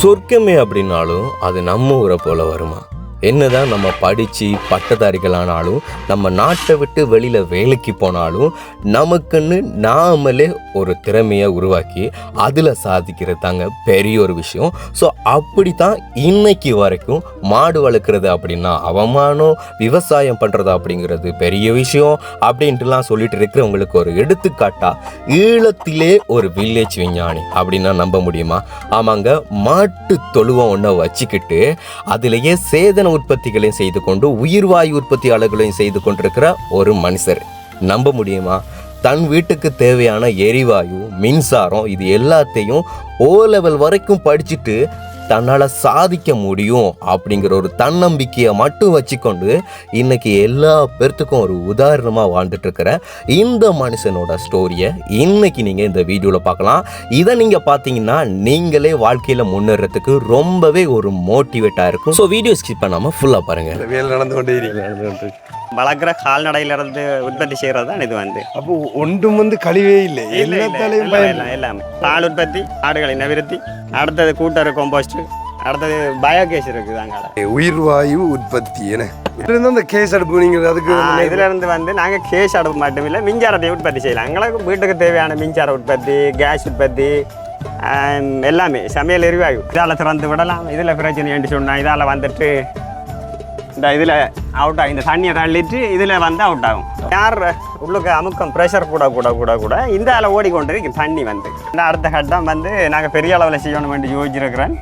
சொர்க்கமே அப்படின்னாலும் அது நம்ம ஊரை போல வருமா? என்னதான் நம்ம படித்து பட்டதாரிகளானாலும், நம்ம நாட்டை விட்டு வெளியில் வேலைக்கு போனாலும், நமக்குன்னு நாமளே ஒரு திறமையை உருவாக்கி அதில் சாதிக்கிறது தாங்க பெரிய ஒரு விஷயம். ஸோ அப்படி தான் இன்னைக்கு வரைக்கும் மாடு வளர்க்குறது அப்படின்னா அவமானம், விவசாயம் பண்ணுறது அப்படிங்கிறது பெரிய விஷயம் அப்படின்ட்டுலாம் சொல்லிட்டு இருக்கிறவங்களுக்கு ஒரு எடுத்துக்காட்டா ஈழத்திலே ஒரு வில்லேஜ் விஞ்ஞானி அப்படின்னா நம்ப முடியுமா? ஆமாங்க, மாட்டு தொழுவம் ஒன்றை வச்சுக்கிட்டு அதிலேயே சேதன உற்பத்திகளையும் செய்து கொண்டு உயிர்வாயு உற்பத்தியாளர்களையும் செய்து கொண்டிருக்கிற ஒரு மனுஷர். நம்ப முடியுமா? தன் வீட்டுக்கு தேவையான எரிவாயு, மின்சாரம் இது எல்லாத்தையும் ஓ லெவல் வரைக்கும் படிச்சுட்டு தன்னால் சாதிக்க முடியும் அப்படிங்கிற ஒரு தன்னம்பிக்கையை மட்டும் வச்சுக்கொண்டு இன்னைக்கு எல்லா பேர்த்துக்கும் ஒரு உதாரணமாக வாழ்ந்துட்டு இருக்கிற இந்த மனுஷனோட ஸ்டோரியை இன்னைக்கு நீங்கள் இந்த வீடியோவில் பார்க்கலாம். இதை நீங்கள் பார்த்தீங்கன்னா நீங்களே வாழ்க்கையில் முன்னேறதுக்கு ரொம்பவே ஒரு மோட்டிவேட்டாக இருக்கும். ஸோ வீடியோ ஸ்கிப் பண்ணாமல் ஃபுல்லாக பாருங்கள். வேலை நடந்து கொண்டே வளர்க்குற கால்நடையிலிருந்து உற்பத்தி செய்கிறது தான் இது அப்போ ஒன்றும் கழிவே இல்லை, எல்லாத்தாலையும் எல்லாமே பால் உற்பத்தி, ஆடுகளை நவிருத்தி, அடுத்தது கூட்டறு கம்போஸ்ட், அடுத்தது பயோகேஸ் இருக்குது அங்கே உயிர் வாயு உற்பத்தி. அந்த கேஸ் அடுப்பு நீங்கள் அதுக்கு இதுல இருந்து நாங்கள் கேஸ் அடுப்பு மட்டும் இல்லை மின்சாரத்தை உற்பத்தி செய்யலாம். எங்களுக்கு வீட்டுக்கு தேவையான மின்சார உற்பத்தி, கேஸ் உற்பத்தி, எல்லாமே சமையல் எரிவாயு இதால் திறந்து விடலாம். இதில் பிரச்சனை என்று சொன்னால் இதால் வந்துட்டு இந்த இதில் அவுட் ஆகும். இந்த தண்ணியை தள்ளிட்டு இதில் வந்து அவுட் ஆகும். யார் உள்ளுக்கு அமுக்கம் ப்ரெஷர் கூட கூட கூட கூட இந்த அளவு ஓடிக்கொண்டு இருக்கு தண்ணி வந்து. அடுத்த கட்டம் வந்து நாங்கள் பெரிய அளவில் செய்யணும் வேண்டி யோசிச்சிருக்கிறேன்.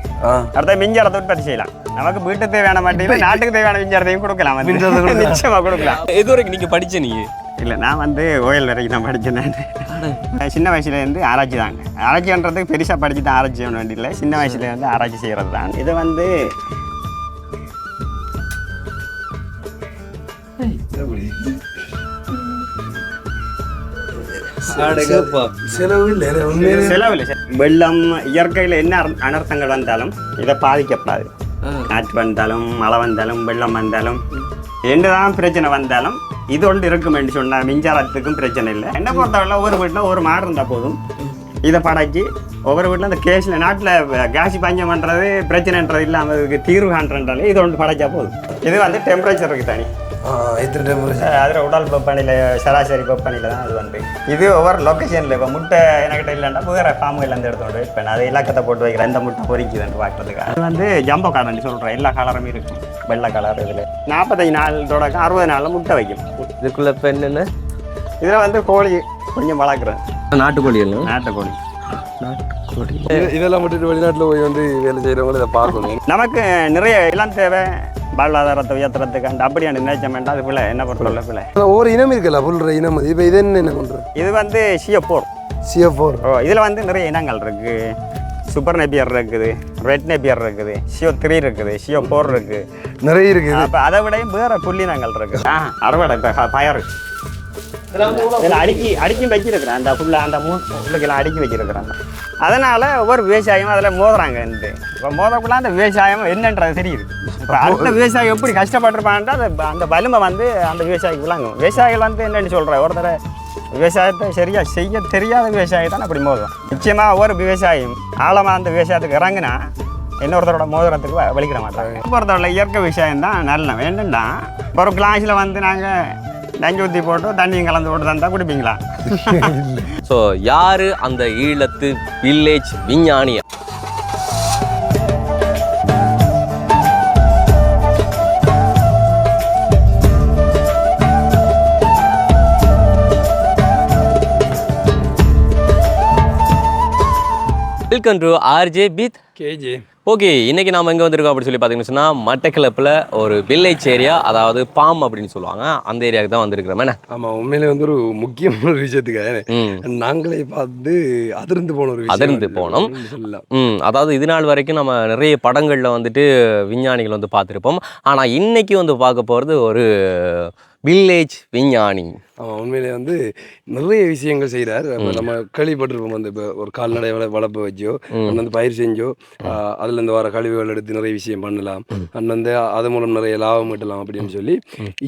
அடுத்த மின்சாரத்தை உற்பத்தி செய்யலாம். நமக்கு வீட்டுக்கு தேவையான மட்டும் நாட்டுக்கு தேவையான மின்சாரத்தையும் கொடுக்கலாம், நிச்சயமாக கொடுக்கலாம். எது வரைக்கும் நீங்கள் படிச்ச நீ? இல்லை, நான் வந்து ஓயல் வரைக்கும் தான் படித்தேன். சின்ன வயசுலேருந்து ஆராய்ச்சி தாங்க. ஆராய்ச்சின்றதுக்கு பெருசாக படிச்சு தான் ஆராய்ச்சி செய்யணும் வேண்டியில்லை, சின்ன வயசுலேருந்து ஆராய்ச்சி செய்கிறது தான். இது வந்து செலவில் வெள்ளம் இயற்கையில் என்ன அனர்த்தங்கள் வந்தாலும் இதை பாதிக்கப்படாது. காற்று வந்தாலும், மழை வந்தாலும், வெள்ளம் வந்தாலும், என்னதான் பிரச்சனை வந்தாலும் இது ஒன்று இருக்கும் என்று சொன்னால் மின்சாரத்துக்கும் பிரச்சனை இல்லை. என்ன பொறுத்தவரை ஒவ்வொரு வீட்டில் ஒரு மாடு இருந்தால் போதும். இதை படைச்சி ஒவ்வொரு வீட்டில் அந்த கேஸில் நாட்டில் கேஸ் பஞ்சம் பண்ணுறது பிரச்சனைன்றது இல்லாமல் அதுக்கு தீர்வு காண்றன்றாலே இது ஒன்று படைச்சா போதும். இது வந்து டெம்பரேச்சருக்கு தனி, அதில் உடல் வெப்பநிலை சராசரி வெப்பநிலை தான். அது வந்து இது ஒவ்வொரு லொக்கேஷனில் இப்போ முட்டை என்கிட்ட இல்லைன்னா வேறு ஃபார்முலேருந்து எடுத்துகிட்டு இப்போ நான் அதை இலக்கத்தை போட்டு வைக்கிறேன், எந்த முட்டை பொறிக்குதுன்னு பார்க்குறதுக்கு. அது வந்து ஜம்போ கார்டுன்னு சொல்கிறேன். எல்லா கலருமே இருக்கும், வெள்ளை கலர். இதில் 45 நாள் தொடக்கம் 60 நாளில் முட்டை வைக்கும். இதுக்குள்ள இப்போ என்னென்ன இதில் வந்து கோழி கொஞ்சம் வளர்க்குறேன். நாட்டுக்கோழி இல்லை, நாட்டுக்கோழி. இதெல்லாம் மட்டும் வெளிநாட்டில் போய் வந்து வேலை செய்கிறவங்களும் இதை பார்க்கணும். நமக்கு நிறைய இளம் தேவை, வாழ்வாதாரத்தை உயர்த்துறதுக்கு அந்த அப்படியான நினைச்சம் வேண்டாம். அது பிள்ளை என்ன பண்ணுறோம்ல பிள்ளை ஒவ்வொரு இனம் இருக்குல்ல, புல்ற இனம். இப்போ இது என்ன பண்ணுறது? இது வந்து CO4. CO4. இதில் வந்து நிறைய இனங்கள் இருக்குது. சூப்பர் நேப்பியர் இருக்குது, ரெட் நேப்பியர் இருக்குது, CO3 இருக்குது, CO4 இருக்குது, நிறைய இருக்குது. அப்போ அதை விடையும் வேறு புள்ளினங்கள் இருக்குது. அறுவடை இப்போ பயறு இதில் அடுக்கி வச்சிருக்கிறேன். அந்த ஃபுல்லாக அந்த உள்ளுக்கெல்லாம் அடுக்கி வச்சிருக்கிறேன். அதனால் ஒவ்வொரு விவசாயமும் அதில் மோதுறாங்க. இப்போ மோதக்குள்ள அந்த விவசாயம் என்னன்றது தெரியுது. இப்போ அடுத்த விவசாயம் எப்படி கஷ்டப்பட்டுருப்பான்ட்டு அந்த வலிமை வந்து அந்த விவசாயிக்கு விளங்கும். விவசாயிகள் வந்து என்னென்னு சொல்கிறேன், ஒருத்தர் விவசாயத்தை சரியாக செய்ய தெரியாத விவசாயி தான் அப்படி மோதும். நிச்சயமாக ஒவ்வொரு விவசாயியும் ஆழமாக அந்த விவசாயத்துக்கு இறங்குனா இன்னொருத்தரோட மோதிரத்துக்கு வலிக்கிற மாட்டாங்க. பொறுத்தவரை இயற்கை விவசாயம் தான் நல்ல வேண்டும்டா. ஒரு கிளாஸில் வந்து நாங்கள் நஞ்சு ஊற்றி போட்டு தண்ணியும் கலந்து போட்டு தந்தா குடிப்பீங்களா? ஸோ யாரு அந்த ஈழத்து வில்லேஜ் விஞ்ஞானி? Welcome to RJ with KJ. Okay, இன்றைக்கி நாம் எங்கே வந்திருக்கோம் அப்படின்னு சொல்லி பார்த்தீங்கன்னு சொன்னால் மட்டக்களப்பில் ஒரு வில்லேஜ் ஏரியா, அதாவது பாம் அப்படின்னு சொல்லுவாங்க, அந்த ஏரியாவுக்கு தான் வந்திருக்கிறோம். என்ன ஆமாம், உண்மையிலே வந்து ஒரு முக்கியமான ஒரு விஷயத்துக்காக நாங்களே பார்த்து அதிர்ந்து போன ஒரு அதிர்ந்து போனோம் சொல்லலாம். அதாவது இது நாள் வரைக்கும் நம்ம நிறைய படங்களில் வந்துட்டு விஞ்ஞானிகள் வந்து பார்த்துருப்போம். ஆனால் இன்றைக்கி வந்து பார்க்க போகிறது ஒரு வில்லேஜ் விஞ்ஞானி. ஆமாம், உண்மையிலே வந்து நிறைய விஷயங்கள் செய்கிறார். நம்ம கேள்விப்பட்டிருப்போம், வந்து இப்போ ஒரு கால்நடை வளர்ப்பு வச்சோ அண்ணன் வந்து பயிர் செஞ்சோ அதுலேருந்து வர கழிவுகள் எடுத்து நிறைய விஷயம் பண்ணலாம், அண்ணன் வந்து அது மூலம் நிறைய லாபம் ஈட்டலாம் அப்படின்னு சொல்லி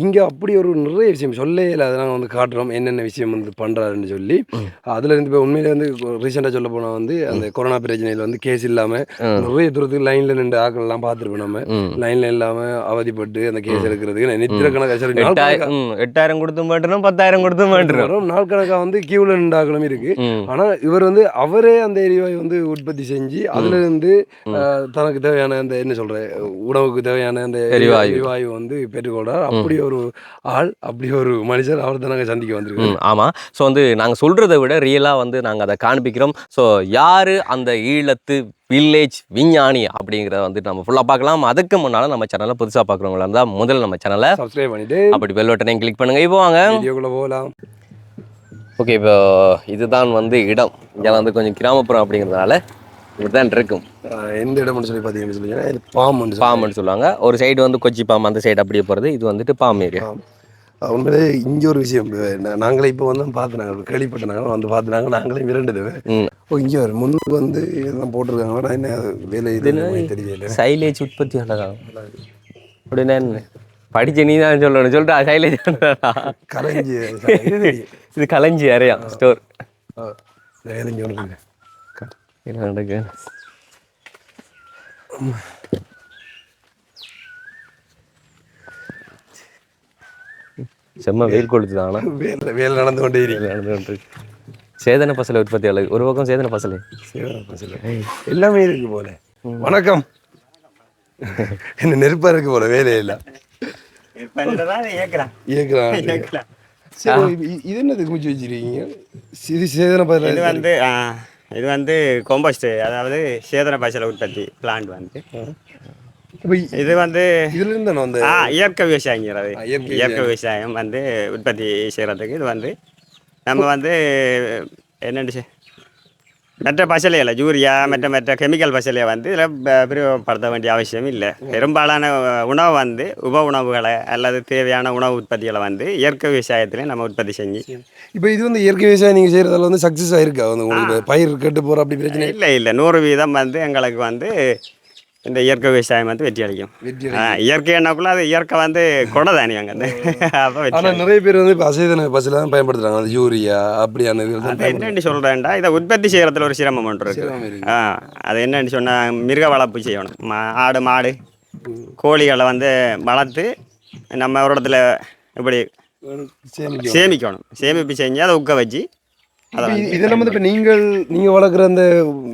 இங்கே அப்படி ஒரு நிறைய விஷயம் சொல்லையில் அதெல்லாம் வந்து காட்டுறோம் என்னென்ன விஷயம் வந்து பண்ணுறாருன்னு சொல்லி. அதில் இருந்து இப்போ உண்மையிலே வந்து ரீசெண்டாக சொல்ல போனால் வந்து அந்த கொரோனா பிரச்சனையில் வந்து கேஸ் இல்லாமல் நிறைய தூரத்துக்கு லைனில் நின்று ஆக்கள்லாம் பார்த்துருப்போம். நம்ம லைனில் இல்லாமல் அவதிப்பட்டு அந்த கேஸ் எடுக்கிறதுக்கு நித்திரக்கணக்காக 8,000 கொடுத்து மாட்டோம், 10,000 கொடுத்து மாட்டோம், நாள் கணக்காக வந்து கியூவில் நின்றாக்களும் இருக்கு. ஆனால் இவர் வந்து அவரே அந்த எரிவாயு வந்து உற்பத்தி செஞ்சு அதுல இருந்து தனக்கு தேவையான அந்த என்ன சொல்ற உணவுக்கு தேவையான அந்த எரிவாயு வந்து பெற்றுக்கொள்றார். அப்படி ஒரு ஆள், அப்படி ஒரு மனுஷர் அவர் தான் நாங்கள் சந்திக்க வந்திருக்கோம். ஆமாம். ஸோ வந்து நாங்கள் சொல்கிறத விட ரியலாக வந்து நாங்கள் அதை காண்பிக்கிறோம். ஸோ யார் அந்த ஈழத்து வில்லேஜ் விஞ்ஞானி அப்படிங்கிறத வந்து நம்ம ஃபுல்லாக பார்க்கலாம். அதுக்கு முன்னால் நம்ம சேனலை புதுசாக பார்க்குறவங்களா இருந்தால் முதல்ல நம்ம சேனலை சப்ஸ்கிரைப் பண்ணிட்டு அப்படி பெல் பட்டனையும் கிளிக் பண்ணுங்க. இப்போ வாங்க வீடியோக்குள்ள போகலாம். ஓகே, இப்போ இதுதான் வந்து இடம். இங்கே வந்து கொஞ்சம் கிராமப்புறம் அப்படிங்கிறதுனால இப்படிதான் இருக்கும். எந்த இடம்னு சொல்லி பார்த்தீங்கன்னா பாம்புன்னு சொல்லுவாங்க. ஒரு சைடு வந்து கொச்சி பாம்பு, அந்த சைடு அப்படியே போகிறது. இது வந்துட்டு பாம்பு ஏரியா. உண்மையிலே இங்கே ஒரு விஷயம், நாங்களே இப்போ வந்து பார்த்துனாங்க, கேள்விப்பட்டனாங்க வந்து பார்த்துனாங்க, நாங்களே மிரண்டுது. இங்கே ஒரு முன்னுக்கு வந்து இதெல்லாம் போட்டிருக்காங்க. என்ன வேலை இது தெரியல. சைலேஜ் உற்பத்தி அப்படின்னா படிச்ச நீ தான் சொல்லணும். சொல்லிட்டு சைலேஜ் கலைஞ்சி இது கலைஞ்சி அறையா ஸ்டோர் என்ன நடக்கு. செம்ம வெயில் கொளுத்துதான். வேலை நடந்து கொண்டே இருக்கு. சேதன பசலை உற்பத்தியாளர் ஒரு பக்கம், சேதன பசலை எல்லாமே இருக்கு போல. வணக்கம். என்ன நெருப்பா இருக்கு போல, வேலையில இது என்னதுக்கு முடிச்சு வச்சிருக்கீங்க? இது வந்து காம்போஸ்ட், அதாவது சேதன பசலை உற்பத்தி பிளான்ட் வந்து. இது வந்து இதுல இருந்து வந்து இயற்கை விவசாயங்கிறது. இயற்கை விவசாயம் வந்து உற்பத்தி செய்கிறதுக்கு இது வந்து நம்ம வந்து என்னென்னு மற்ற பசலையில் யூரியா மற்ற கெமிக்கல் பசலையை வந்து இதில் பிரயோகப்படுத்த வேண்டிய அவசியம் இல்லை. பெரும்பாலான உணவு வந்து உப உணவுகளை அல்லது தேவையான உணவு உற்பத்திகளை வந்து இயற்கை விவசாயத்திலே நம்ம உற்பத்தி செஞ்சு. இப்போ இது வந்து இயற்கை விவசாயம் நீங்கள் செய்கிறதால வந்து சக்ஸஸ் ஆகிருக்கா? வந்து உங்களுக்கு பயிர் கெட்டு போகிற அப்படி பிரச்சனை இல்லை 100% வந்து எங்களுக்கு வந்து இந்த இயற்கை விவசாயம் வந்து வெற்றி அளிக்கும். இயற்கை என்னக்குள்ள அது இயற்கை வந்து கொடை தானே அங்கே வந்து. ஆனால் நிறைய பேர் வந்து இப்போ அசைதன பஸ்ஸில் தான் பயன்படுத்துகிறாங்க, அது யூரியா அப்படியான. என்னென்னு சொல்கிறேன்டா, இதை உற்பத்தி செய்கிறதுல ஒரு சிரமம் ஒன்று இருக்கு. அது என்னென்னு சொன்னால் மிருக வளர்ப்பு செய்யணும். ஆடு மாடு கோழிகளை வந்து வளர்த்து நம்ம ஒரு இடத்துல இப்படி சேமிக்கணும். சேமிப்பு செஞ்சு அதை உக்க வச்சு இதெல்லாம் வந்து இப்போ நீங்கள் வளர்க்குற அந்த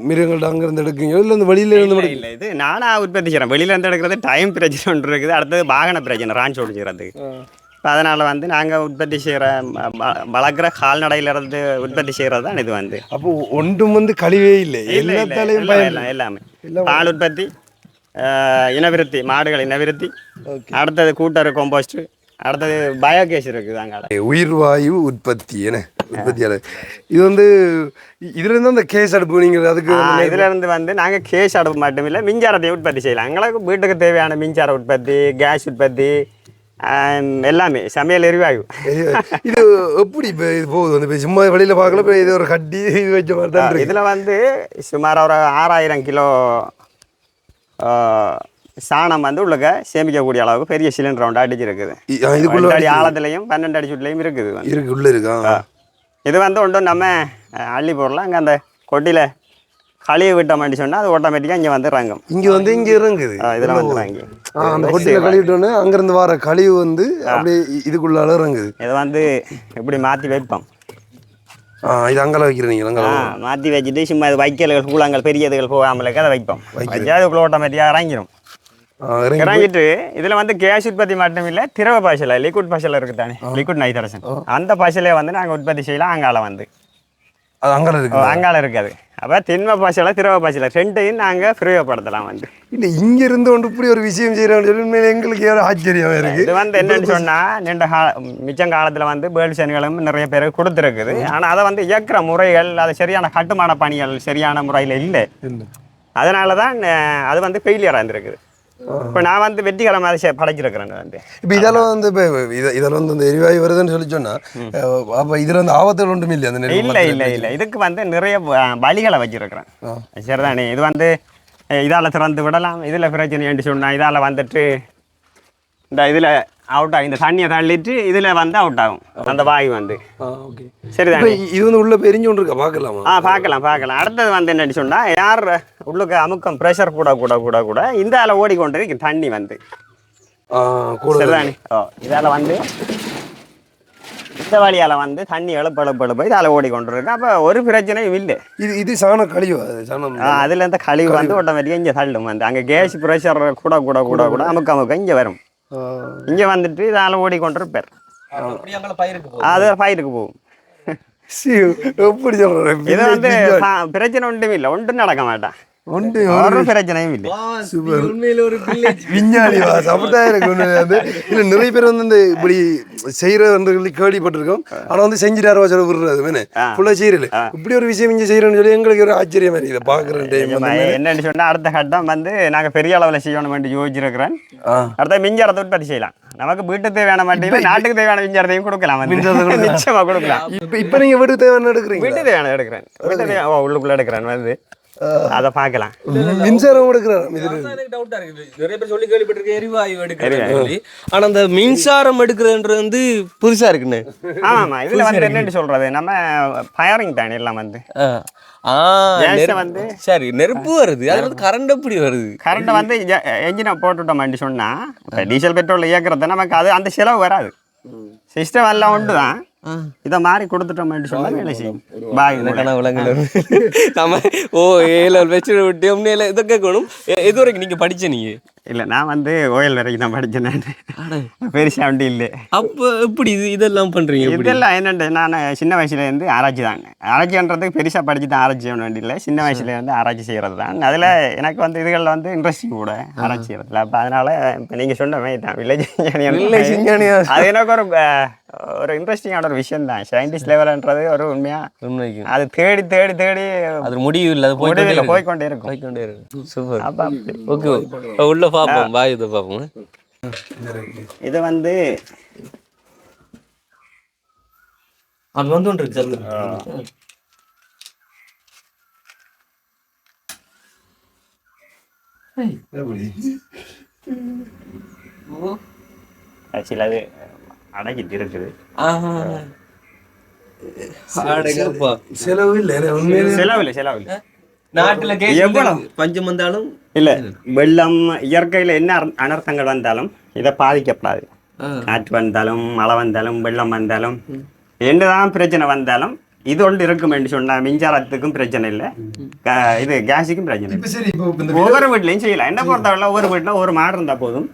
மிருகங்கள்ட்ட அங்கேருந்து எடுக்குங்க, இல்லை இந்த வெளியில இருந்து? இல்லை, இது நானாக உற்பத்தி செய்கிறேன். வெளியிலேருந்து எடுக்கிறது டைம் பிரச்சனை ஒன்று இருக்குது. அடுத்தது வாகன பிரச்சனை, ராஞ்சி ஓடிக்கிறதுக்கு. இப்போ அதனால் வந்து நாங்கள் உற்பத்தி செய்கிற வளர்க்குற கால்நடையிலேருந்து உற்பத்தி செய்கிறது தான் இது வந்து. அப்போ ஒன்றும் வந்து கழிவே இல்லை, எல்லாத்தாலையும் எல்லாமே. பால் உற்பத்தி, இனவிருத்தி, மாடுகள் இனவிருத்தி, அடுத்தது கூட்டறு காம்போஸ்ட், அடுத்தது பயோகேஸ் இருக்குது. அங்கே உயிர்வாயு உற்பத்தி என்ன உற்பத்தியாளர். இது வந்து இதுலேருந்து அந்த கேஸ் அடுப்பு நீங்கள் அதுக்கு இதுலேருந்து வந்து நாங்கள் கேஸ் அடுப்பு மட்டும் இல்லை, மின்சாரத்தை உற்பத்தி செய்யலாம். எங்களுக்கு வீட்டுக்கு தேவையான மின்சார உற்பத்தி, கேஸ் உற்பத்தி, எல்லாமே சமையல் எரிவாயு. இது எப்படி இப்போ இது போகுது வந்து இப்போ சும்மா வெளியில் பார்க்கல, இப்போ இது ஒரு கட்டி வச்ச மாதிரி தான். இதில் வந்து சுமார் ஒரு 6000 கிலோ சாணம் வந்து உள்ளக்க சேமிக்கக்கூடிய அளவுக்கு பெரிய சிலிண்டர் ரவுண்ட் அடிச்சிருக்குது. 2 அடி ஆழத்துலையும் 12 அடி சுட்டிலையும் இருக்குது. உள்ள இருக்கா? இது வந்து ஒன்றும் நம்ம அள்ளி போடலாம். அங்கே அந்த கொட்டியில் கழிவு விட்டோம்னு சொன்னால் அது ஆட்டோமேட்டிக்காக இங்கே வந்து இறங்கும். இங்கே இறங்குது. இதெல்லாம் வந்து இறங்கி அந்த கொட்டியில் கழுவிட்டோன்னே அங்கேருந்து வர கழிவு வந்து அப்படியே இதுக்குள்ளால இறங்குது. இதை வந்து இப்படி மாற்றி வைப்போம். இது அங்கெல்லாம் வைக்கிறீங்க? மாற்றி வச்சுட்டு சும்மா இது வைக்கல்கள் கூழாங்கல் பெரியதுகள் போகாமலுக்கு அதை வைப்போம். வச்சா அதுக்குள்ள ஆட்டோமேட்டிக்காக இறங்கிடும். இறங்கிட்டு இதில் வந்து கேஸ் உற்பத்தி மட்டும் இல்லை, திரவ பசலை, லிக்விட் பசலை இருக்குது தானே, லிக்விட் நைட்ரஜன், அந்த பசலையை வந்து நாங்கள் உற்பத்தி செய்யலாம். அங்கால வந்து அங்கால இருக்காது. அப்போ திண்ம பசலை, திரவ பசலை ரெண்டையும் நாங்கள் பிரயோகப்படுத்தலாம் வந்து. இல்லை இங்கே இருந்து ஒன்று இப்படி ஒரு விஷயம் செய்கிறோம்னு சொல்லி எங்களுக்கு ஏதோ ஆச்சரியமாக இருக்குது. இது வந்து என்னென்னு சொன்னால் மிச்சங்காலத்தில் வந்து பேர்ட்ஸன்களும் நிறைய பேர் கொடுத்துருக்குது. ஆனால் அதை வந்து இயக்கிற முறைகள், அது சரியான கட்டுமான பணிகள் சரியான முறையில் இல்லை. அதனால தான் அது வந்து ஃபெயிலியராக இருந்திருக்குது. இப்போ நான் வந்து வெற்றிகரமாக அதை படைச்சிருக்கிறேன் வந்து. இப்போ இதெல்லாம் வந்து இப்போ இதெல்லாம் வந்து இந்த எரிவாயு வருதுன்னு சொல்லி சொன்னால் அப்போ இதில் வந்து ஆபத்துகள் ஒன்றும் இல்லை அந்த இல்லை இதுக்கு வந்து நிறைய வழிகளை வச்சிருக்கிறேன். சரிதானே, இது வந்து இதால் திறந்து விடலாம், இதில் பிரச்சனை சொன்னால் இதால் வந்துட்டு இந்த இதில் அவுட் ஆகும், இந்த தண்ணியை தள்ளிட்டு இதில் வந்து அவுட் ஆகும் அந்த வாயு வந்து. சரிதானே, இது வந்து உள்ள பெரிஞ்சு ஒன்று இருக்கா பார்க்கலாமா? பார்க்கலாம். அடுத்தது வந்து என்னன்னு சொன்னால் யார் உள்ளுக்கு அமுக்கம் ப்ரெஷர் கூட இந்த ஆள் ஓடிக்கொண்டு இருக்கு தண்ணி வந்து. சரிதானே, இதால் வந்து இந்த வழியால் வந்து தண்ணி எழுப்பு இதால் ஓடிக்கொண்டு இருக்கு. அப்போ ஒரு பிரச்சனையும் இல்லை. இது சாண கழிவு சாணம் அதில் இருந்து கழிவு வந்து ஆட்டோமேட்டிக்காக இங்கே தள்ளும் வந்து. அங்கே கேஸ் ப்ரெஷர் கூட அமுக்க இங்கே வரும். இங்கே வந்துட்டு இதால் ஓடிக்கொண்டு இருப்பார், அது பயிருக்கு போகும். எப்படி சொல்கிறேன், இது வந்து பிரச்சனை ஒன்றும் இல்லை, ஒன்றும் நடக்க மாட்டான், ஒரு பிரச்சனையும் இல்லை. விஞ்ஞானிவா அப்படிதான் இருக்கு. இல்லை நிறைய பேர் வந்து இந்த இப்படி செய்யறது கேள்விப்பட்டிருக்கோம். ஆனால் வந்து செஞ்சுட்டாரவா சொல்ல விடுறது வேணே ஃபுல்லாக செய்யல. இப்படி ஒரு விஷயம் இங்கே செய்யறோம்னு சொல்லி எங்களுக்கு ஒரு ஆச்சரியமா இருக்குது பார்க்குறேன் டைம். என்னன்னு சொன்னால் அடுத்த கட்டம் வந்து நாங்கள் பெரிய அளவில் செய்யணும் யோசிச்சிருக்கிறேன். அடுத்த மின்சாரத்தை உற்பத்தி செய்யலாம். நமக்கு வீட்டுக்கு தேவையான மாட்டேங்குது, நாட்டுக்கு தேவையான மின்சாரத்தையும் கொடுக்கலாம், நிச்சயமா கொடுக்கலாம். இப்போ நீங்கள் வீட்டுக்கு தேவையான எடுக்கிறீங்க? வீட்டுக்கு தேவையான எடுக்கிறேன், உள்ளுக்குள்ள எடுக்கிறேன் வந்து அதை பார்க்கலாம். மின்சாரம் எடுக்கிறார். நிறைய பேர் சொல்லி கேள்விப்பட்டிருக்கேன் எரிவாயு எடுக்கிறேன். ஆனா அந்த மின்சாரம் எடுக்கிறதுன்றது வந்து புதுசா இருக்குன்னு. ஆமா, இதுல வந்து என்னன்னு சொல்றது, நம்ம ஃபயரிங் தானே எல்லாம் வந்து வந்து சரி நெருப்பு வருது, அது வந்து கரண்ட் எப்படி வருது? கரண்ட் வந்து என்ஜினை போட்டுட்டோம் சொன்னா டீசல் பெட்ரோல் இயக்குறது நமக்கு அது அந்த செலவு வராது. சிஸ்டம் எல்லாம் ஒன்று தான், இதை மாதிரி கொடுத்துட்டோம் சொன்னா வேலை செய்யும். நம்ம ஏழு வச்சு விட்டு இதை கேட்கணும். எது வரைக்கும் நீங்க படிச்ச? நீங்க இல்லை, நான் வந்து ஓயல் வரைக்கும் தான் படித்தேன், பெருசா வண்டி இல்லை. அப்போ எப்படி இதெல்லாம் பண்றீங்க? இதெல்லாம் என்னென்ன, நான் சின்ன வயசுலேருந்து ஆராய்ச்சி தாங்க. ஆராய்ச்சின்றதுக்கு பெருசாக படிச்சு தான் ஆராய்ச்சி செய்ய வேண்டிய, சின்ன வயசுலேருந்து ஆராய்ச்சி செய்கிறது தான். அதில் எனக்கு வந்து இதுகளில் வந்து இன்ட்ரெஸ்டிங் கூட ஆராய்ச்சி செய்கிறதுல. அப்போ அதனால் இப்போ நீங்கள் சொன்ன மாதிரி தான் வில்லேஜ் விஞ்ஞானி, அது எனக்கு ஒரு இன்ட்ரெஸ்டிங்கான ஒரு விஷயம் தான். சயின்டிஸ்ட் லெவல்ன்றது ஒரு உண்மைக்கு அது தேடி தேடி தேடி அது முடிவு இல்லை, அது போய்கொண்டே இருக்கும். சூப்பர். அப்போ ஓகே, உள்ள பார்ப்போம், பாய் இதை பார்ப்போம். இது வந்து அது வந்து ஒன்று இருக்கு சார். ஆக்சுவலி அது அடக்கிட்டு இருக்குது. செலவு இல்லை நாட்டுல பஞ்சம் வந்தாலும் இல்லை, வெள்ளம் இயற்கையில் என்ன அனர்த்தங்கள் வந்தாலும் இதை பாதிக்கப்படாது. காற்று வந்தாலும் மழை வந்தாலும் வெள்ளம் வந்தாலும் என்னதான் பிரச்சனை வந்தாலும் இது ஒன்று இருக்கும் என்று சொன்னால் மின்சாரத்துக்கும் பிரச்சனை இல்லை, இது கேஸுக்கும் பிரச்சனை இல்லை. ஒவ்வொரு வீட்லையும் செய்யலாம். என்ன பொறுத்தவரை ஒவ்வொரு வீட்டில் ஒரு மாடு இருந்தால் போதும்,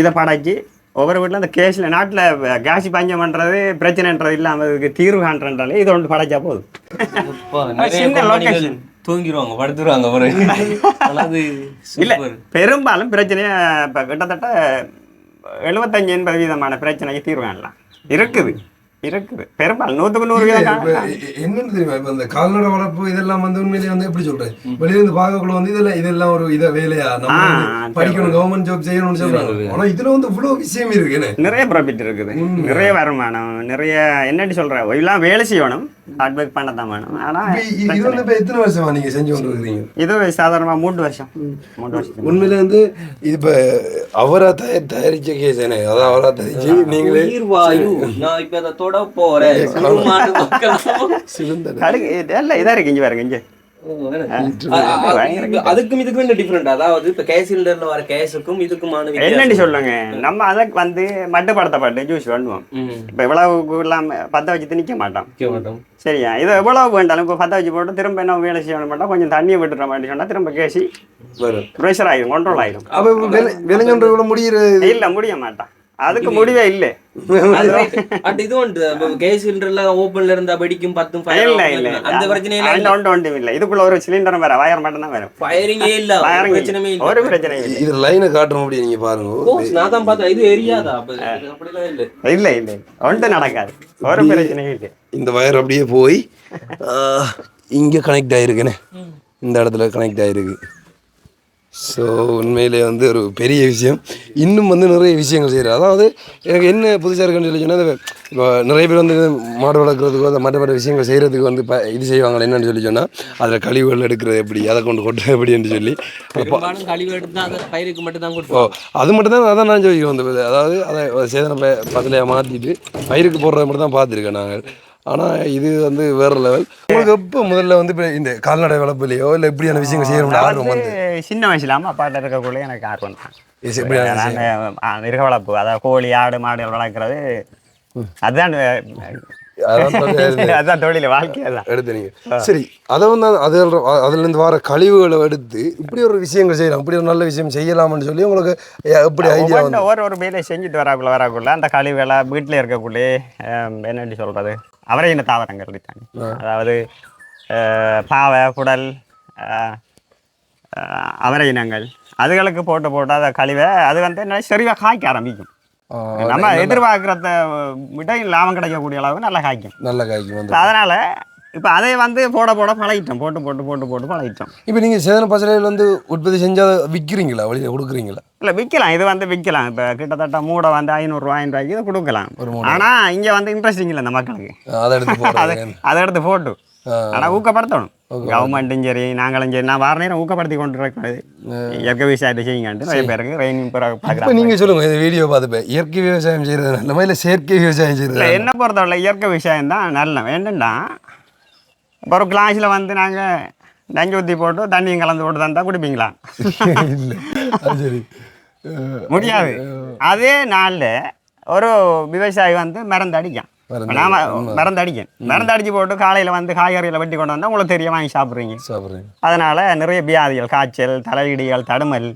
இதை படைச்சி ஒவ்வொரு வீட்டில் இந்த கேஸில் நாட்டில் கேஸ் பஞ்சம் பண்ணுறது பிரச்சனைன்றது இல்லாமல் இதுக்கு தீர்வு காண்றன்றாலே இது ஒன்று படைச்சா போதும். சின்ன லொக்கேஷன் தூங்கிடுவாங்க, படுத்துருவாங்க. இல்லை, பெரும்பாலும் பிரச்சனையை இப்போ கிட்டத்தட்ட 75-80% பிரச்சனைக்கு தீர்வு காணலாம். இருக்குது பெரும்பாலும் 100% என்னன்னு தெரியுமா, இப்போ இந்த கால்நடை வளர்ப்பு இதெல்லாம் வந்து உண்மையிலேயே வந்து எப்படி சொல்றேன், வெளியிருந்து பார்க்கக்குள்ள வந்து இதெல்லாம் ஒரு வேலையா நம்ம படிக்கணும், கவர்மெண்ட் ஜாப் செய்யணும்னு சொல்றாங்க. ஆனா இதுல வந்து இவ்வளவு விஷயம் இருக்கு, நிறைய ப்ராஃபிட் இருக்குது, நிறைய வருமானம், நிறைய என்னன்னு சொல்றேன், எல்லாம் வேலை செய்யணும், ஹார்ட் ஒர்க் பண்ண தான் வேணும். ஆனா இது வந்து இப்போ எத்தனை வருஷமா நீங்க செஞ்சு கொண்டு இருக்கீங்க? இது சாதாரணமா 3 வருஷம். உண்மையில வந்து இது இப்போ அவரா தயாரிச்ச கேஸ் தானே, அதான் அவரா தயாரிச்சு நீங்களே நான் இப்போ அதை தொட போறேன். இதா இருக்கு இங்க பாருங்க, இங்க அதுக்கும் இதுக்கும் என்ன டிஃபரெண்ட்? அதாவது இப்ப கேஸ் சிலிண்டர்ல வர கேஸுக்கும் இதுக்குமான என்னன்னு சொல்லுங்க, நம்ம அதை வந்து மட்டுப்படுத்தப்பட்டு ஜூஸ் பண்ணுவோம். இப்ப இவ்வளவு எல்லாம் பத்த வச்சு நிக்க மாட்டோம், சரியா? இது எவ்வளவு வேண்டாலும் இப்போ பத்த வச்சு போட்டு திரும்ப என்ன வேலை செய்ய மாட்டோம், கொஞ்சம் தண்ணியை விட்டுற மாதிரி சொன்னா திரும்ப கேசி ப்ரெஷர் ஆயிடும், கண்ட்ரோல் ஆயிடும். இல்ல முடிய மாட்டான், அதுக்கு முடிவே இல்லை. இது ஒன்று கேஸ் சிலிண்டர்ல ஓப்பன்ல இருந்தா வெடிக்கும் 10 இல்ல அந்த பிரச்சனை இல்ல. இதுக்குள்ள ஒரு சிலிண்டர் வேற வயர் மட்டும் தான் வரும், ஃபயரிங்கே இல்ல, பிரச்சனையே இல்ல, ஒரு பிரச்சனை இல்ல. இது லைனை காட்டுற முடியும், நீங்க பாருங்க. நான் தான் பார்த்தேன், இது எரியாதா? அப்படிலாம் இல்ல ஒன்று நடக்காது, ஒரு பிரச்சனையும் இல்லை. இந்த வயர் அப்படியே போய் இங்க கனெக்ட் ஆயிருக்குன்னு, இந்த இடத்துல கனெக்ட் ஆயிருக்கு. ஸோ உண்மையிலே வந்து ஒரு பெரிய விஷயம். இன்னும் வந்து நிறைய விஷயங்கள் செய்கிறார். அதாவது எனக்கு என்ன புதுசாக இருக்குன்னு சொல்லி சொன்னால், இப்போ நிறைய பேர் வந்து மாடு வளர்க்குறதுக்கோ அந்த மற்ற விஷயங்கள் செய்கிறதுக்கு வந்து இது செய்வாங்க. என்னென்னு சொல்லி சொன்னால் அதில் கழிவுகள் எடுக்கிறது எப்படி, அதை கொண்டு கொட்டுறது எப்படின்னு சொல்லி கழிவு எடுத்து அதை பயிருக்கு மட்டும் தான் ஓ கொடுப்போம். அது மட்டும் தான் அதான் நான் சொல்லி வந்தது. அதாவது அதை சேதன பத்திலையாக மாற்றிட்டு பயிருக்கு போடுறது மட்டும் தான் பார்த்துருக்கேன் நாங்கள். ஆனால் இது வந்து வேறு லெவல். உங்களுக்கு எப்போ முதல்ல வந்து இப்போ இந்த கால்நடை வளர்ப்புலையோ இல்லை எப்படியான விஷயங்கள் செய்யணும்னு ஆர்வம் வந்து? சின்ன வயசுல அம்மா அப்பாட்ட இருக்கக்குள்ளே எனக்கு ஆர்வம் தான். எப்படியான மிருக வளர்ப்பு, அதாவது கோழி ஆடு மாடுகள் வளர்க்குறது, அதுதான் அதுதான் தொழில், வாழ்க்கையை தான் எடுத்து. சரி, அதை வந்து அதுலேருந்து வர கழிவுகளை எடுத்து இப்படி ஒரு விஷயங்கள் செய்யலாம், இப்படி ஒரு நல்ல விஷயம் செய்யலாம்னு சொல்லி உங்களுக்கு எப்படி ஐடியா வந்து? ஒரு வேலையை செஞ்சுட்டு வராக்குள்ள அந்த கழிவுகளை வீட்டில் இருக்கக்குள்ளே என்னென்னு சொல்கிறது, அவரை இன தாவரங்கள் இருக்காங்க. அதாவது பாவை, குடல், அவரை இனங்கள், அதுகளுக்கு போட்டு அதை கழிவை அது வந்து என்ன சரிவாக காய்க்க ஆரம்பிக்கும். நம்ம எதிர்பார்க்கறத விட லாபம் கிடைக்கக்கூடிய அளவுக்கு நல்லா காய்க்கும். அதனால இப்போ அதை வந்து போட பழகிட்டோம், போட்டு பழகிட்டோம். இப்போ நீங்கள் சேதன பசலையில் வந்து உற்பத்தி செஞ்சால் விற்கிறீங்களா, வழியில் கொடுக்குறீங்களா? இல்லை, விற்கலாம். இது வந்து விற்கலாம். இப்போ கிட்டத்தட்ட மூடை வந்து 500 இதை கொடுக்கலாம். ஆனால் இங்கே வந்து இன்ட்ரெஸ்டிங் இல்லை இந்த மக்களுக்கு. அதை எடுத்து போட்டு ஆனால் ஊக்கப்படுத்தணும். கவர்மெண்ட்டும் சரி நாங்களும் சரி, நான் வார நேரம் ஊக்கப்படுத்தி கொண்டு இருக்கிறது இயற்கை விவசாயத்தை செய்யுங்கன்ட்டு நிறைய பேருக்கு. நீங்கள் சொல்லுங்கள், இந்த வீடியோ பார்த்துப்பேன். இயற்கை விவசாயம் செய்கிறது நல்ல இல்லை செயற்கை விவசாயம் செய்கிறது? இல்லை, என்ன பொறுத்தவரை இயற்கை விவசாயம் தான் நல்ல. வேண்டும்டா இப்போ ஒரு கிளாஸில் வந்து நாங்கள் நஞ்சு ஊற்றி போட்டு தண்ணியும் கலந்து போட்டு தந்தால் குடிப்பீங்களா? இல்லை, சரி, முடியாது. அதே நாளில் ஒரு விவசாயி வந்து மருந்து அடிக்கான், மருந்து அடிச்சு போட்டு காலையில் வந்து காய்கறிகளை வெட்டி கொண்டு வந்தால் உங்களுக்கு தெரிய வாங்கி சாப்பிட்றீங்க. அதனால் நிறைய வியாதிகள், காய்ச்சல், தலையிடிகள், தடுமல்,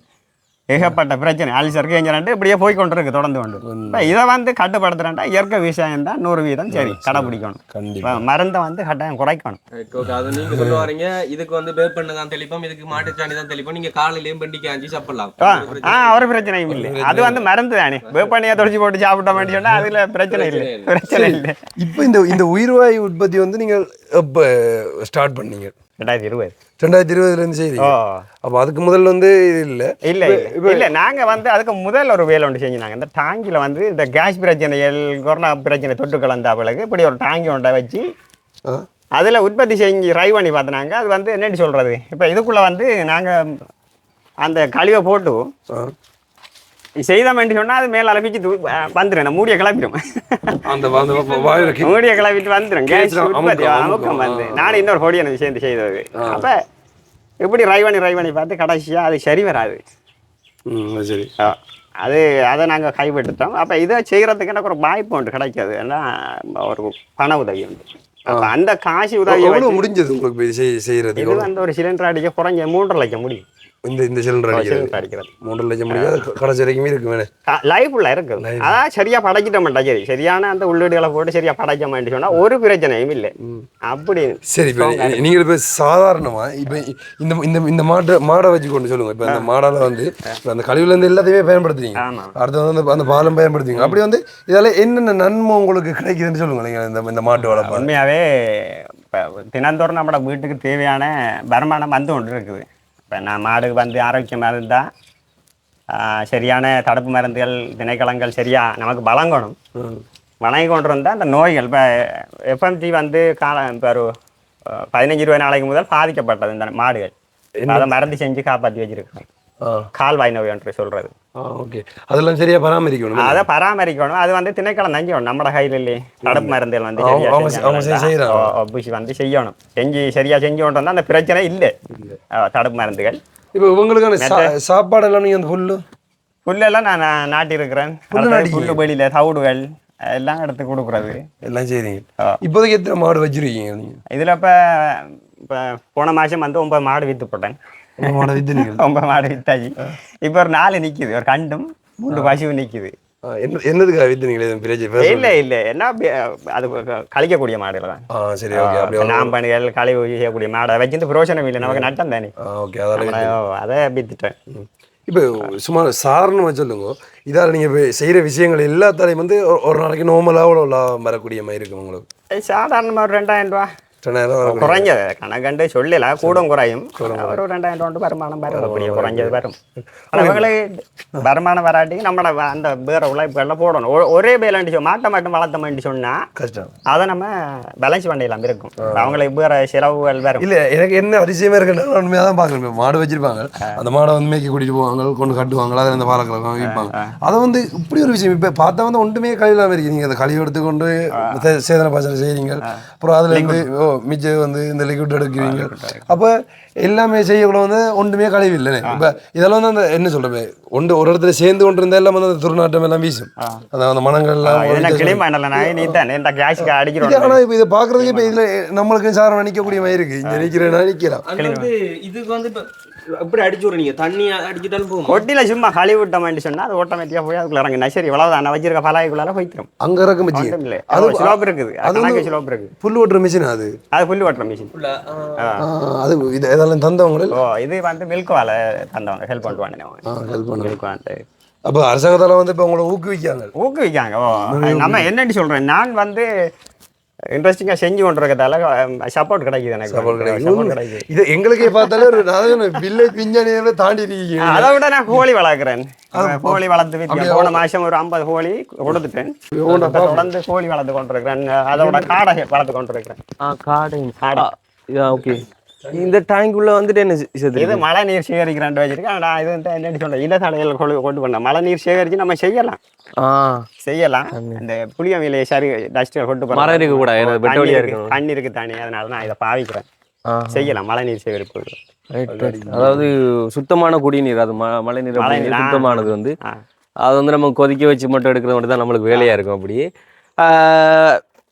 ஏகப்பட்ட பிரச்சனை, அல்சர், கேஞ்சரன்ட்டு இப்படியே போய் கொண்டு இருக்கு தொடர்ந்து கொண்டு. இப்போ இதை வந்து கட்டுப்படுத்துறேன்டா இயற்கை விவசாயம் தான் 100% சரி கடைப்பிடிக்கணும். கண்டிப்பாக மருந்தை வந்து கட்டாயம் குறைக்கணும். அது நீங்கள் சொல்ல வரீங்க, இதுக்கு வந்து வேப்பெண்ணெய் தான் தெளிப்போம், இதுக்கு மாட்டுச்சாணி தான் தெளிப்போம், நீங்கள் காலையிலேயும் பெண்டி காஞ்சி சாப்பிடலாம். ஒரு பிரச்சனையும் இல்லை. அது வந்து மருந்து தானே, வேப்பெண்ணையை தொலைச்சி போட்டு சாப்பிட்ட வேண்டி சொன்னால் அதில் பிரச்சனை இல்லை. இப்போ இந்த உயிர்வாயு உற்பத்தி வந்து நீங்கள் எப்போ ஸ்டார்ட் பண்ணீங்க? 2020 செய்றீங்க. அப்போ அதுக்கு முதல்ல வந்து இது இல்லை. நாங்கள் வந்து அதுக்கு முதல் ஒரு வேலை ஒன்று செஞ்சுனாங்க. இந்த டாங்கில் வந்து இந்த கேஸ் பிரச்சனைகள், கொரோனா பிரச்சனை தொட்டு கலந்த பிறகு இப்படி ஒரு டாங்கி ஒன்றை வச்சு அதில் உற்பத்தி செஞ்சு ட்ரை பண்ணி பார்த்தினாங்க. அது வந்து என்னென்னு சொல்கிறது, இப்போ இதுக்குள்ளே வந்து நாங்கள் அந்த கழிவை போட்டு செய்தோம் சொன்னால் அது மேலே அலப்பிச்சு வந்துடும், மூடியை கிளப்பிடும். மூடியை கிளப்பிட்டு வந்துடும் கேஸ் உற்பத்தி அமுக்கம் வந்து. நானும் இன்னொரு பொடி எனக்கு சேர்ந்து செய்தது. அப்போ எப்படி ட்ரை பண்ணி பார்த்து கடைசியாக அது சரி வராது. சரி, அதை நாங்கள் கைவிட்டுட்டோம். அப்போ இதை செய்கிறதுக்கு எனக்கு ஒரு வாய்ப்பு ஒன்று கிடைக்காது, ஏன்னா ஒரு பண உதவி உண்டு. அப்போ அந்த காசு உதவி முடிஞ்சது உங்களுக்கு செய்கிறது. இது வந்து ஒரு சிலிண்டர் அடிக்க குறைஞ்ச 3.5 லட்சம் முடியும். இந்த சிலிண்டர் அடிக்கிறது 3 லட்சம் முடியாது, கடைசி வரைக்குமே இருக்கு, லைஃப்ல இருக்கு. அதான் சரியா படைச்சிட்ட மாட்டா, சரி சரியான அந்த உள்ளீடுகளை போட்டு சரியா படைக்க மாட்டேன்னு சொன்னா ஒரு பிரச்சனையும் இல்லை. அப்படி சரி. நீங்கள் இப்போ சாதாரணமா இப்போ இந்த மாடை வச்சு கொண்டு சொல்லுங்க. இப்போ அந்த மாடால வந்து அந்த கழிவுல இருந்து எல்லாத்தையுமே பயன்படுத்துவீங்க, அடுத்து வந்து அந்த பாலம் பயன்படுத்துவீங்க. அப்படி வந்து இதால என்னென்ன நன்மை உங்களுக்கு கிடைக்குதுன்னு சொல்லுங்க நீங்கள் இந்த மாட்டு வளர்ப்பு. உண்மையாவே தினந்தோறும் நம்ம வீட்டுக்கு தேவையான வருமானம் வந்து ஒன்று இருக்குது. இப்போ நான் மாடுக்கு வந்து ஆரோக்கியமாக இருந்தால் சரியான தடுப்பு மருந்துகள், திணைக்களங்கள் சரியாக நமக்கு வழங்கணும். வழங்கி கொண்டு இருந்தால் அந்த நோய்கள், இப்போ எஃப்எம்ஜி வந்து இப்போ ஒரு 15-20 நாளைக்கு முதல் பாதிக்கப்பட்டது இந்த மாடுகள். அதை மருந்து செஞ்சு காப்பாற்றி வச்சிருக்கோம். கால்வாய் நோய் என்று சொல்கிறது. ஓகே, அதெல்லாம் சரியாக பராமரிக்கணும். அதை பராமரிக்கணும். அது வந்து திணைக்களம் தங்கிடும், நம்ம கையில் இல்லையே. தடுப்பு மருந்துகள் வந்து பூசி வந்து செய்யணும். சரியாக செஞ்சு கொண்டு வந்தால் அந்த பிரச்சனை இல்லை. தடுப்பு மருந்துகள் இப்போ உங்களுக்கான சாப்பாடு எல்லாம் நீங்கள் அந்த புல்லெல்லாம் நான் நாட்டியிருக்கிறேன். புல்லு வெளியில் தவிடுகள் எல்லாம் எடுத்து கொடுக்குறது எல்லாம் செய்றீங்க. இப்போதைக்கு எத்தனை மாடு வச்சிருக்கீங்க நீங்கள்? இதில் இப்போ போன மாதம் வந்து 9 மாடு விற்று போட்டேன். 9 மாடு வித்தாச்சு. இப்போ ஒரு 4 நிற்கிது, ஒரு கண்டும் 3 பசுவும் நிற்கிது. என்னதுக்காக வித்துனீங்களே? இல்லை என்ன அது கழிக்கக்கூடிய மாடுகள் தான். சரி, ஓகே. நாம்பணிகள் கழிவு செய்யக்கூடிய மாடை வச்சுட்டு பிரோஜனம் இல்லை, நமக்கு நட்டம் தானே. ஓகே, அதை வித்துட்டேன். இப்போ சும்மா சாரணமாக சொல்லுங்க, இதால் நீங்கள் இப்போ செய்கிற விஷயங்கள் எல்லாத்தாலையும் வந்து ஒரு நாளைக்கு நார்மலாக லாபம் வரக்கூடிய மாதிரி இருக்கும் உங்களுக்கு? சாதாரணமாக ஒரு 2000 ரூபா 2000 குறைஞ்சது கணக்கண்டு சொல்லல கூடும் குறையும் ஒரு 2000 வருமானம் வரும் அப்படியே குறைஞ்சது வரும் அளவுகளை வருமானம் வராட்டி நம்மளோட அந்த வேற உழைப்புகள்லாம் போடணும் ஒரே பேலண்டி மாட்டை மட்டும் வளர்த்த வேண்டி சொன்னா கஷ்டம். அதை நம்ம பேலன்ஸ் பண்ணிடலாம் இருக்கும் அவங்களுக்கு வேற செலவுகள் வரும். இல்ல எனக்கு என்ன அதிசயமா இருக்குன்னா உண்மையாக தான் பார்க்குறேன். மாடு வச்சிருப்பாங்க, அந்த மாடை வந்து மேய்க்க கூட்டிட்டு போவாங்க, கொண்டு கட்டுவாங்க, அதில் இந்த பாலக்கிழமை விற்பாங்க. அதை வந்து இப்படி ஒரு விஷயம் இப்போ பார்த்தா வந்து ஒன்றுமே கழிவுலாம் இருக்கு. நீங்கள் அந்த கழிவு எடுத்துக்கொண்டு சேதன பாசனை செய்கிறீங்க, அப்புறம் அதில் இருந்து மிச்சம் வந்து இந்த லிக்விட் எடுக்குவீங்க. அப்போ எல்லாமே செய்யக்கூட வந்து ஒன்றுமே கழிவு இல்லைன்னு. இப்போ இதெல்லாம் வந்து அந்த என்ன சொல்றது ஒரு இடத்துல சேர்ந்து கொண்டு இருந்தால் எல்லாம் வந்து அந்த துர்நாற்றம் எல்லாம் வீசும். அந்த மனங்கள்லாம் ஆனால் இப்போ இதை பார்க்குறதுக்கு இப்போ இதில் நம்மளுக்கு சாரம் நிற்கக்கூடிய மாதிரி இருக்கு. இங்கே நிற்கிறேன்னா நிற்கலாம். இதுக்கு வந்து இப்போ எப்படி அடிச்சு விடுறீங்க? தண்ணி அடிச்சுட்டாலும் போகும். கொட்டில சும்மா கழுவி விட்டோம்னு சொன்னா அது ஆட்டோமேட்டிக்கா போய் அதுக்குள்ள இறங்குனா சரி இவ்வளவுதான் வச்சிருக்க பலாய்க்குள்ளார போய்த்திரும். அங்க இறக்க மிச்சி அது ஸ்லோப் இருக்குது, அது ஸ்லோப் இருக்கு. புல் ஓட்டுற மிஷின் அது புல் ஓட்டுற மிஷின். அது இதெல்லாம் தந்தவங்க. இது வந்து மில்க் வாழை தந்தவங்க ஹெல்ப் பண்ணுவாங்க. அப்போ அரசாங்கத்தால வந்து இப்போ உங்களை ஊக்குவிக்காங்க. நம்ம என்னன்னு சொல்றேன், நான் வந்து இன்ட்ரெஸ்டிங்காக செஞ்சு கொண்டு இருக்கிறதால சப்போர்ட் கிடைக்குது எனக்கு. சப்போர்ட் கிடைக்குது. இது எங்களுக்கே பார்த்தாலே ஒரு வில்லேஜ் விஞ்ஞானியை தாண்டி இருக்கீங்க. அதை விட நான் கோழி வளர்க்குறேன். கோழி வளர்த்து வீட்டில் போன மாதம் ஒரு 50 கோழி கொடுத்துட்டேன். தொடர்ந்து கோழி வளர்த்து கொண்டு இருக்கிறேன். அதோட காடை வளர்த்து கொண்டு இருக்கிறேன். காடை ஓகே. இந்த டேங்க் உள்ள வந்துட்டு என்ன இது மழை நீர் சேகரிக்கிறான் வச்சிருக்கேன். நான் இது என்ன சொல்றேன், இலத்தடைகள் கொண்டு பண்ண மழை நீர் சேகரித்து நம்ம செய்யலாம். இந்த புளிய விலையை சரி டஸ்ட் கொண்டு மரம் இருக்க கூடாது, தண்ணி இருக்கு தானே, அதனால நான் இதை பாவிக்கிறேன். செய்யலாம் மழை நீர் சேகரிப்பு. அதாவது சுத்தமான குடிநீர், அது மழை நீர் சுத்தமானது வந்து அது வந்து நம்ம கொதிக்க வச்சு மட்டும் எடுக்கிறது மட்டும் தான் நம்மளுக்கு வேலையா இருக்கும். அப்படி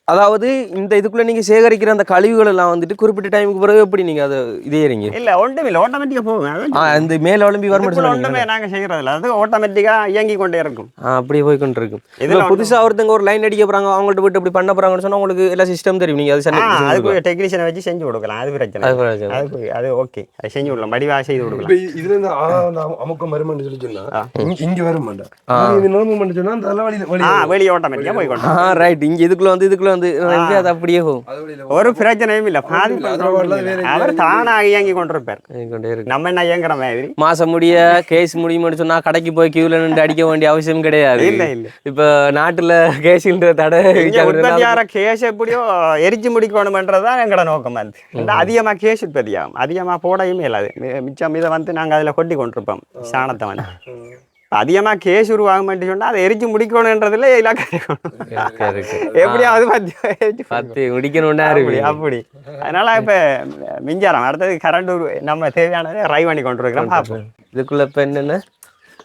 அதாவது இந்த இதுக்குள்ள நீங்க சேகரிக்கிற அந்த கழிவுகள் எல்லாம் வந்துட்டு குறிப்பிட்ட டைமுக்கு பிறகு எப்படி நீங்க அதை இதேறீங்க? இல்ல ஒன்றும் இல்லை, ஆட்டோமேட்டிக்கா போகும். அந்த மேல ஒலிம்பி வரணும் ஒன்றுமே நாங்க செய்யறதில்ல, அது ஆட்டோமேட்டிக்கா இயங்கி கொண்டே இருக்கும். அப்படியே போய் கொண்டு இருக்கும். இதுல புதுசா ஒருத்தங்க ஒரு லைன் அடிக்க போறாங்க, அவங்கள்ட்ட போயிட்டு இப்படி பண்ண போறாங்கன்னு சொன்னா உங்களுக்கு எல்லா சிஸ்டம் தெரியும். நீங்க அதுக்கு டெக்னீஷியனை வச்சு செஞ்சு கொடுக்கலாம். அது பிரச்சனை, அது ஓகே, அது செஞ்சு விடலாம், வடிவா செய்து கொடுக்கலாம். இதுல இருந்து அமுக்கம் வருமானு சொல்லி சொன்னா இங்க வர மாட்டேன், சொன்னா வெளியே ஆட்டோமேட்டிக்கா போய் கொண்டு. ரைட். இங்க இதுக்குள்ள வந்து அது அப்படியே போகும், ஒரு பிரச்சனையும் இல்ல. அவர் தானாக இயங்கி கொண்டிருப்பார், நம்ம என்ன இயங்குற மாதிரி. மாசம் முடிய கேஸ் முடியும்னு சொன்னா கடைக்கு போய் கியூல நின்று அடிக்க வேண்டிய அவசியம் கிடையாது. இல்ல இல்ல, இப்ப நாட்டுல கேஸ்ன்ற தடை உற்பத்தியார கேஸ் எப்படியோ எரிச்சு முடிக்கணும்ன்றதுதான் எங்களோட நோக்கம். அது அதிகமா கேஸ் உற்பத்தியாகும், அதிகமா போடையுமே இல்லாது. மிச்சம் இதை வந்து நாங்க அதுல கொட்டி கொண்டிருப்போம் சாணத்தை வந்து. அதிகமா கேஸ் உருவாகும் சொன்னா அதை எரிச்சு முடிக்கணும்ன்றதுல இலக்கை எப்படியாவது முடிக்கணும் அப்படி. அதனால இப்ப மின்சாரம் அடுத்தது கரண்ட் நம்ம தேவையானதை ரை பண்ணி கொண்டு இருக்கிறோம். பார்ப்போம் இதுக்குள்ள இப்ப என்னென்ன,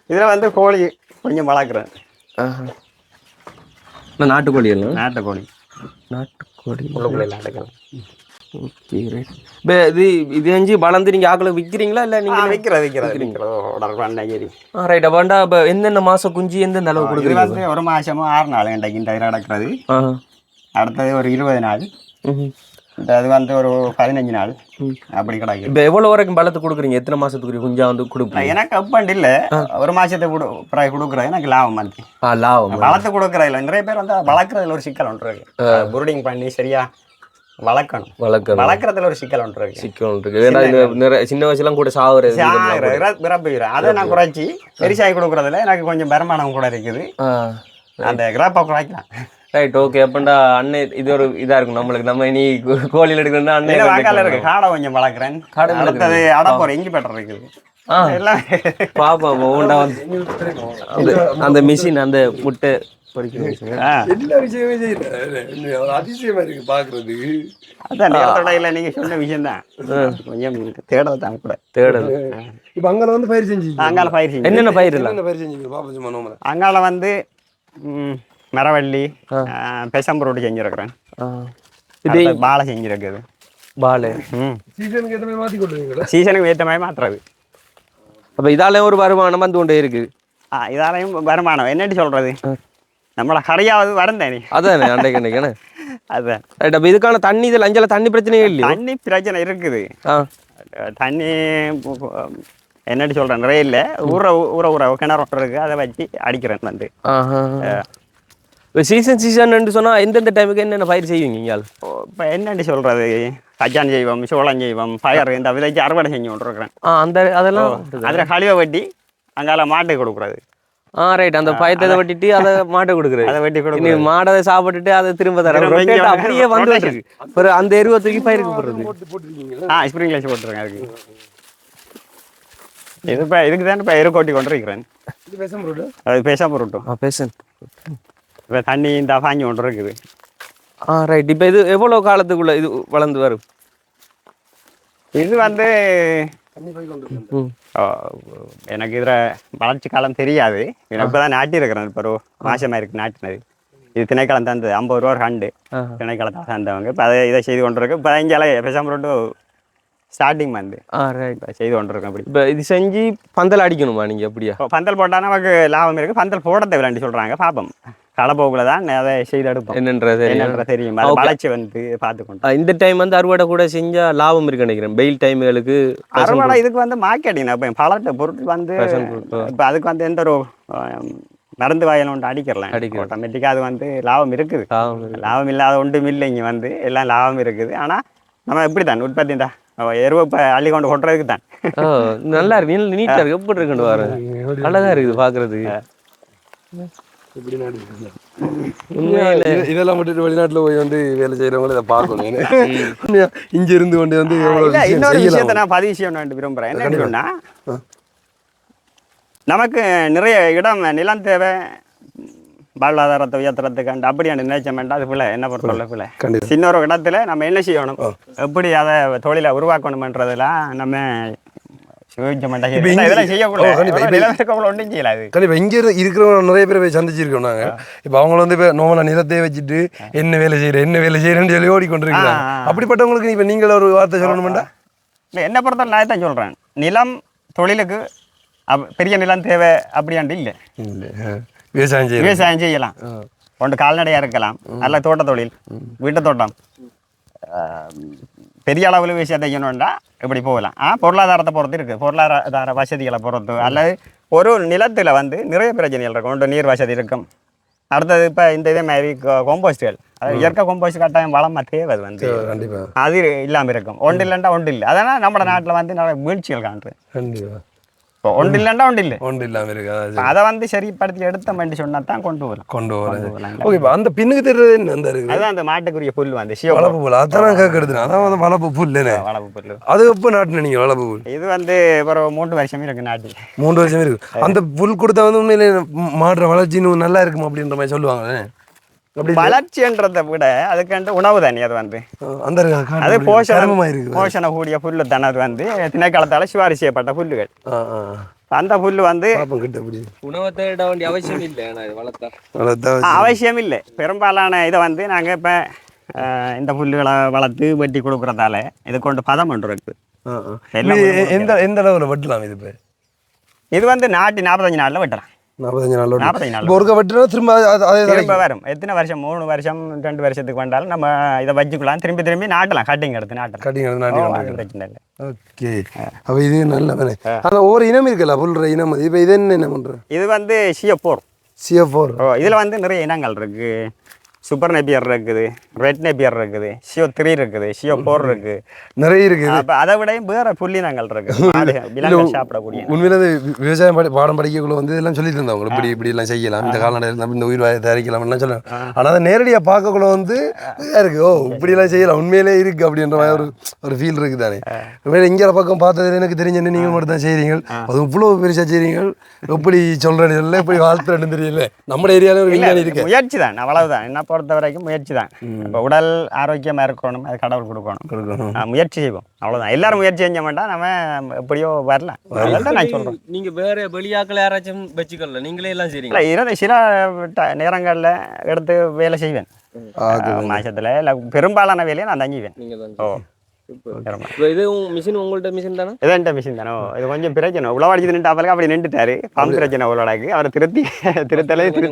இதுல வந்து கோழி கொஞ்சம் வளர்க்குறேன். நாட்டுக்கோழி எல்லாம் நாட்டுக்கோழி உள்ளுக்குள்ள நாட்டுக்கலாம். இது அஞ்சு வளர்ந்து நீங்க ஆக்களை விற்கிறீங்களா இல்ல நீங்க விற்கிறது? ரைட். வேண்டா இப்ப எந்தெந்த மாசம் குஞ்சு எந்தெந்த அளவு கொடுக்குறீங்க? ஒரு மாசமும் 6 நாள் இன்றைக்கு நடக்கிறது. அடுத்தது ஒரு 20 நாள், அது வந்து ஒரு 15 நாள் அப்படி கிடைக்கும். இப்ப எவ்வளவு வரைக்கும் பலத்தை கொடுக்குறீங்க? எத்தனை மாசத்துக்கு குஞ்சா வந்து கொடுப்பீங்க? எனக்கு அப்பண்டு இல்ல, ஒரு மாசத்துக்கு கொடுக்குறது எனக்கு லாபம் மாதிரி. லாபம் வளர்த்து கொடுக்குறது இல்லை. நிறைய பேர் வந்து வளர்க்குறதுல ஒரு சிக்கல் ஒன்று இருக்கு. புரூடிங் பண்ணி சரியா வளர்க்கறதுல ஒரு சிக்கல் ஒன்று இருக்கு. சின்ன வயசுலாம் கூட சாகுறது அதை நான் குறைச்சி பெருசாகி கொடுக்குறதுல எனக்கு கொஞ்சம் வருமானம் கூட இருக்குது. அந்த கிராப்பை குறைக்கலாம். ரைட். ஓகே. அப்பண்டா அண்ணன் இது ஒரு இதா இருக்கும் நம்மளுக்கு. நம்ம இனி கோழியில் எடுக்கணும்னா அண்ணன் வாக்கால இருக்கு. காடை கொஞ்சம் வளர்க்குறேன். அடுத்தது அடப்போற இங்கி பெட்டர் இருக்குது. பாப்பா ஊண்டா வந்து அந்த மிஷின் அந்த முட்டை எல்லா விஷயமே செய்யல. அதிசயமா இருக்கு பாக்குறது. அதான் நீங்க சொன்ன விஷயம் தான். கொஞ்சம் தேடதான் கூட தேடல். இப்ப அங்கால வந்து பயிர் செஞ்சு அங்கால பயிர் செஞ்சு என்னென்ன பயிர் இல்லை பயிர் செஞ்சு அங்கால வந்து மரவள்ளி, பெசம்பரோடு செஞ்சிருக்கிறேன். பாலை செஞ்சிருக்குது. பாலை சீசனுக்கு ஏற்ற மாதிரி மாற்றி கொடுக்குறீங்களா? சீசனுக்கு ஏற்ற மாதிரி மாற்றுறது. அப்போ இதாலையும் ஒரு வருமானம் வந்து கொண்டே இருக்குது. இதாலையும் வருமானம் என்னட்டு சொல்றது, நம்மள கரையாவது வரந்தானே. அதானே அன்றைக்கு அன்றைக்கானே. அதான். அப்போ இதுக்கான தண்ணி இதில் அஞ்சல தண்ணி பிரச்சனையே இல்லையா? தண்ணி பிரச்சனை இருக்குது. தண்ணி என்னட்டு சொல்கிறேன், நிறைய இல்லை. ஊற கிணறு இருக்கு, அதை வச்சு அடிக்கிறேன் வந்து. இப்போ சீசன் சொன்னா எந்தெந்த டைமுக்கு என்னென்ன பயிர் செய்வீங்க நீங்கள்? இப்போ என்னன்னு சொல்றது, கஜான் செய்வோம், சோளம் செய்வோம், பயர் இந்த விதைக்கு அறுவடை செஞ்சு கொண்டிருக்கிறேன். அதெல்லாம் அதில் கழிவை வெட்டி அங்கால மாட்டை கொடுக்குறது. ரைட். அந்த பயத்தை வெட்டிட்டு அதை மாட்டை கொடுக்குறது. அதை வெட்டி நீ கொடுக்குறது, மாடை சாப்பிட்டுட்டு அதை திரும்ப தர அப்படியே வந்து இருக்கு. அந்த எருவை தூக்கி பயிருக்கு போடுறது. ஸ்ப்ரிங்க்லர்ஸ் போட்டுருக்கேன் அதுக்கு. இது இப்போ இதுக்கு தான் இப்போ எரு கொட்டி கொண்டு இருக்கிறேன். அது பேசாம போட்டோம். இப்போ தண்ணி இந்த வாங்கி கொண்டு இருக்குது. ரைட். இப்போ இது எவ்வளோ காலத்துக்குள்ள இது வளர்ந்து வரும்? இது வந்து எனக்கு இதில் வளர்ச்சி காலம் தெரியாது. இப்போ தான் நாட்டி இருக்கிறேன். இப்போ ஒரு மாசமாக இருக்குது நாட்டினது. இது திணைக்காலம் தந்தது 50 ரூபா கண்டு திணைக்காலத்தை தந்தவங்க. இப்போ அதை இதை செய்து கொண்டு இருக்கு. 15 பேசாம ரொட்டு ஸ்டார்டிங் வந்து ரைட் செய்து கொண்டு இருக்கேன். அப்படி இப்போ இது செஞ்சு பந்தல் அடிக்கணுமா நீங்கள்? அப்படியா? பந்தல் போட்டால் நமக்கு லாபம் இருக்குது. பந்தல் போட தேவையில்லைன்னு சொல்கிறாங்க. பார்ப்போம், களப்போக்கில் தான் அதை செய்து எடுப்போம். என்னன்ற தெரியும். அது வளர்ச்சி வந்து பார்த்துக்கொண்டு இந்த டைம் வந்து அறுவடை கூட செஞ்சால் லாபம் இருக்கு நினைக்கிறேன். வெயில் டைமுகளுக்கு அறுவடை இதுக்கு வந்து மார்க்கெட்டிங். இப்போ பல பொருட்கள் வந்து இப்போ அதுக்கு வந்து எந்த ஒரு மருந்து வாயில் ஒன்று அடிக்கிறலாம். ஆட்டோமேட்டிக்காக அது வந்து லாபம் இருக்குது. லாபம் இல்லாத ஒன்றும் இல்லை. இங்கே வந்து எல்லாம் லாபம் இருக்குது. ஆனால் நம்ம எப்படி தான் உற்பத்தி தான் எருவை இப்போ அள்ளி கொண்டு கொட்டுறதுக்கு தான். நல்லா இருக்கு, நீட்டாக இருக்கு. எப்படி இருக்குன்னு வர அழகா இருக்குது பார்க்குறதுக்கு. இதெல்லாம் மட்டும் வெளிநாட்டுல போய் வந்து வேலை செய்யறவங்க இதை பார்க்கணும். இங்க இருந்து கொண்டு வந்து இன்னொரு விஷயத்தை நான் பதிவு செய்யணும் விரும்புறேன். என்னன்னு சொன்னா, நமக்கு நிறைய இடம் நிலம் தேவை, வாழ்வாதாரத்தை உயர்த்துறதுக்கு அப்படியான நினைச்ச வேண்டாம். அது பிள்ளை என்ன பொறுத்தவரை பிள்ளை சின்ன ஒரு இடத்துல நம்ம என்ன செய்யணும், எப்படி அதை தொழிலை உருவாக்கணும்ன்றதெல்லாம் நம்ம நிறைய பேர் சந்திச்சிருக்கோம் நாங்க. இப்ப அவங்க வந்து நோமலா நிலத்தை வச்சுட்டு என்ன வேலை செய்யறேன்னு சொல்லி ஓடிக்கொண்டிருக்காங்க. அப்படிப்பட்டவங்களுக்கு இப்ப நீங்கள் ஒரு வார்த்தை சொல்லணும்டா? என்ன பொறுத்தவரை நான் தான் சொல்றேன், நிலம் தொழிலுக்கு பெரிய நிலம் தேவை அப்படியாண்டு இல்லை. விவசாயம் செய்யலாம். ஒன்று கால்நடையா இருக்கலாம், அல்ல தோட்ட தொழில், வீட்டு தோட்டம். பெரிய அளவில் விஷயத்தை செய்யணும்னா இப்படி போகலாம். பொருளாதாரத்தை பொறுத்து இருக்குது. பொருளாதார வசதிகளை பொறுத்து அல்லது ஒரு நிலத்தில் வந்து நிறைய பிரச்சனைகள் இருக்கும். ஒன்று நீர் வசதி இருக்கும். அடுத்தது இப்போ இந்த இதே மாதிரி கொம்போஸ்டுகள், அதாவது இயற்கை கொம்போஸ்ட் கட்டாயம் வளமாக தேவை. அது வந்து அது இல்லாமல் இருக்கும். ஒன்று இல்லைண்டா ஒன்று இல்லை. அதனால் நம்ம நாட்டில் வந்து நிறைய வீழ்ச்சிகள் காண்றது. இப்போ ஒன்று இல்லைண்டா ஒன்று இல்லை, ஒன்று இல்லாமல் இருக்கு. அதை வந்து சரிப்படுத்தி எடுத்தோம்னு சொன்னா தான் கொண்டு வரலாம். ஓகே. அந்த பின்னுக்கு தெரிறது என்ன இருக்கு? அதான் அந்த மாட்டுக்குரிய புல் வந்து வளப்பு புல். அதான் கேட்கறது. அதான் வந்து வளப்பு புல். வளப்பு புல் அது எப்போ நாட்டு நீங்க வளப்பு புல்? இது வந்து ஒரு 3 வருஷமே இருக்கு நாட்டி. 3 வருஷமே இருக்கு. அந்த புல் கொடுத்தா வந்து உண்மையிலே மாடுற வளர்ச்சி இன்னும் நல்லா இருக்குமா அப்படின்ற மாதிரி சொல்லுவாங்க. வளர்ச்சின்றதை விட அதுக்கு உணவு தானே. அது வந்து அந்த அது போஷண கூடிய புல்லு தானே. அது வந்து திணைக்காலத்தால சிபாரிசு செய்யப்பட்ட புல்லுகள். அந்த புல்லு வந்து உணவை தேட வேண்டிய அவசியம் இல்லை. அவசியம் இல்லை. பெரும்பாலான இதை வந்து நாங்கள் இப்போ இந்த புல்லுகளை வளர்த்து வெட்டி கொடுக்குறதால இது கொண்டு பதம் ஒன்று இருக்கு. எந்த அளவில் வெட்டலாம்? இது வந்து நாட்டி 45 நாளில் வெட்டலாம். 45 நாள் ஒருக்க வெட்டினா திரும்ப வரும். எத்தனை வருஷம், 3 வருஷம் 2 வருஷத்துக்கு வந்தாலும் நம்ம இதை வச்சுக்கலாம். திரும்பி நாட்டலாம். கட்டிங் எடுத்து நாட்டலாம். பிரச்சனை இல்லை. ஓகே. அப்போ இது நல்ல வேலை. ஆனால் ஒவ்வொரு இனம் இருக்குல்ல புல்ற இனம். இப்போ இது என்ன பண்ணுற? இது வந்து CO4. இதில் வந்து நிறைய இனங்கள் இருக்கு. சூப்பர் நேப்பியர் இருக்குது, ரெட் நேப்பியர் இருக்குது, CO3 இருக்குது, CO4 இருக்குது, நிறைய இருக்குது. அப்போ அதை விட வேற புள்ளினங்கள் இருக்குது சாப்பிடக்கூடிய. உண்மையில விவசாயம் பாடம் படிக்கக்குள்ள வந்து இதெல்லாம் சொல்லிட்டு இருந்தாங்க. இப்படி எல்லாம் செய்யலாம், இந்த கால்நடை இந்த உயிர் வாயை தயாரிக்கலாம் எல்லாம் சொல்லலாம். ஆனால் அதை நேரடியாக பார்க்கக்குள்ள வந்து இருக்கு, இப்படி எல்லாம் செய்யலாம், உண்மையிலே இருக்கு அப்படின்ற மாதிரி ஒரு ஃபீல் இருக்குது தானே. உண்மையில இங்கே பக்கம் பார்த்தது எனக்கு தெரிஞ்ச நீங்கள் மட்டும் தான் செய்கிறீங்க. அது இவ்வளோ பெருசாக செய்கிறீங்க. எப்படி சொல்கிறேன்னு தெரியல, எப்படி வாழ்த்துறேன்னு தெரியல. நம்ம ஏரியாவில் ஒரு விஞ்ஞானி இருக்கு. முயற்சி தான், அவ்வளவுதான். என்ன பொறுத்த வரைக்கும் முயற்சி தான். இப்போ உடல் ஆரோக்கியமாக இருக்கணும், அது கடவுள் கொடுக்கணும். முயற்சி செய்வோம், அவ்வளோதான். எல்லாரும் முயற்சி செஞ்ச மாட்டா நம்ம எப்படியோ வரலாம். அதான் நான் சொல்கிறேன். நீங்கள் வேறு வெளியாக்கள் யாராச்சும் வச்சுக்கல, நீங்களே எல்லாம் செய்றீங்க? இல்லை, சில நேரங்களில் எடுத்து வேலை செய்வேன். மாசத்தில் இல்லை, பெரும்பாலான வேலையை நான் தங்கிவேன். இது மிஷின் உங்கள்ட்ட மிஷின் தானே? இதான் மிஷின் தானே. இது கொஞ்சம் பிரச்சனை. உழவாடிச்சு நின்றாப்பலுக்கு அப்படி நின்றுட்டாரு. பம்ப் பிரச்சனை உழவாடாக்கு அவரை திருத்தி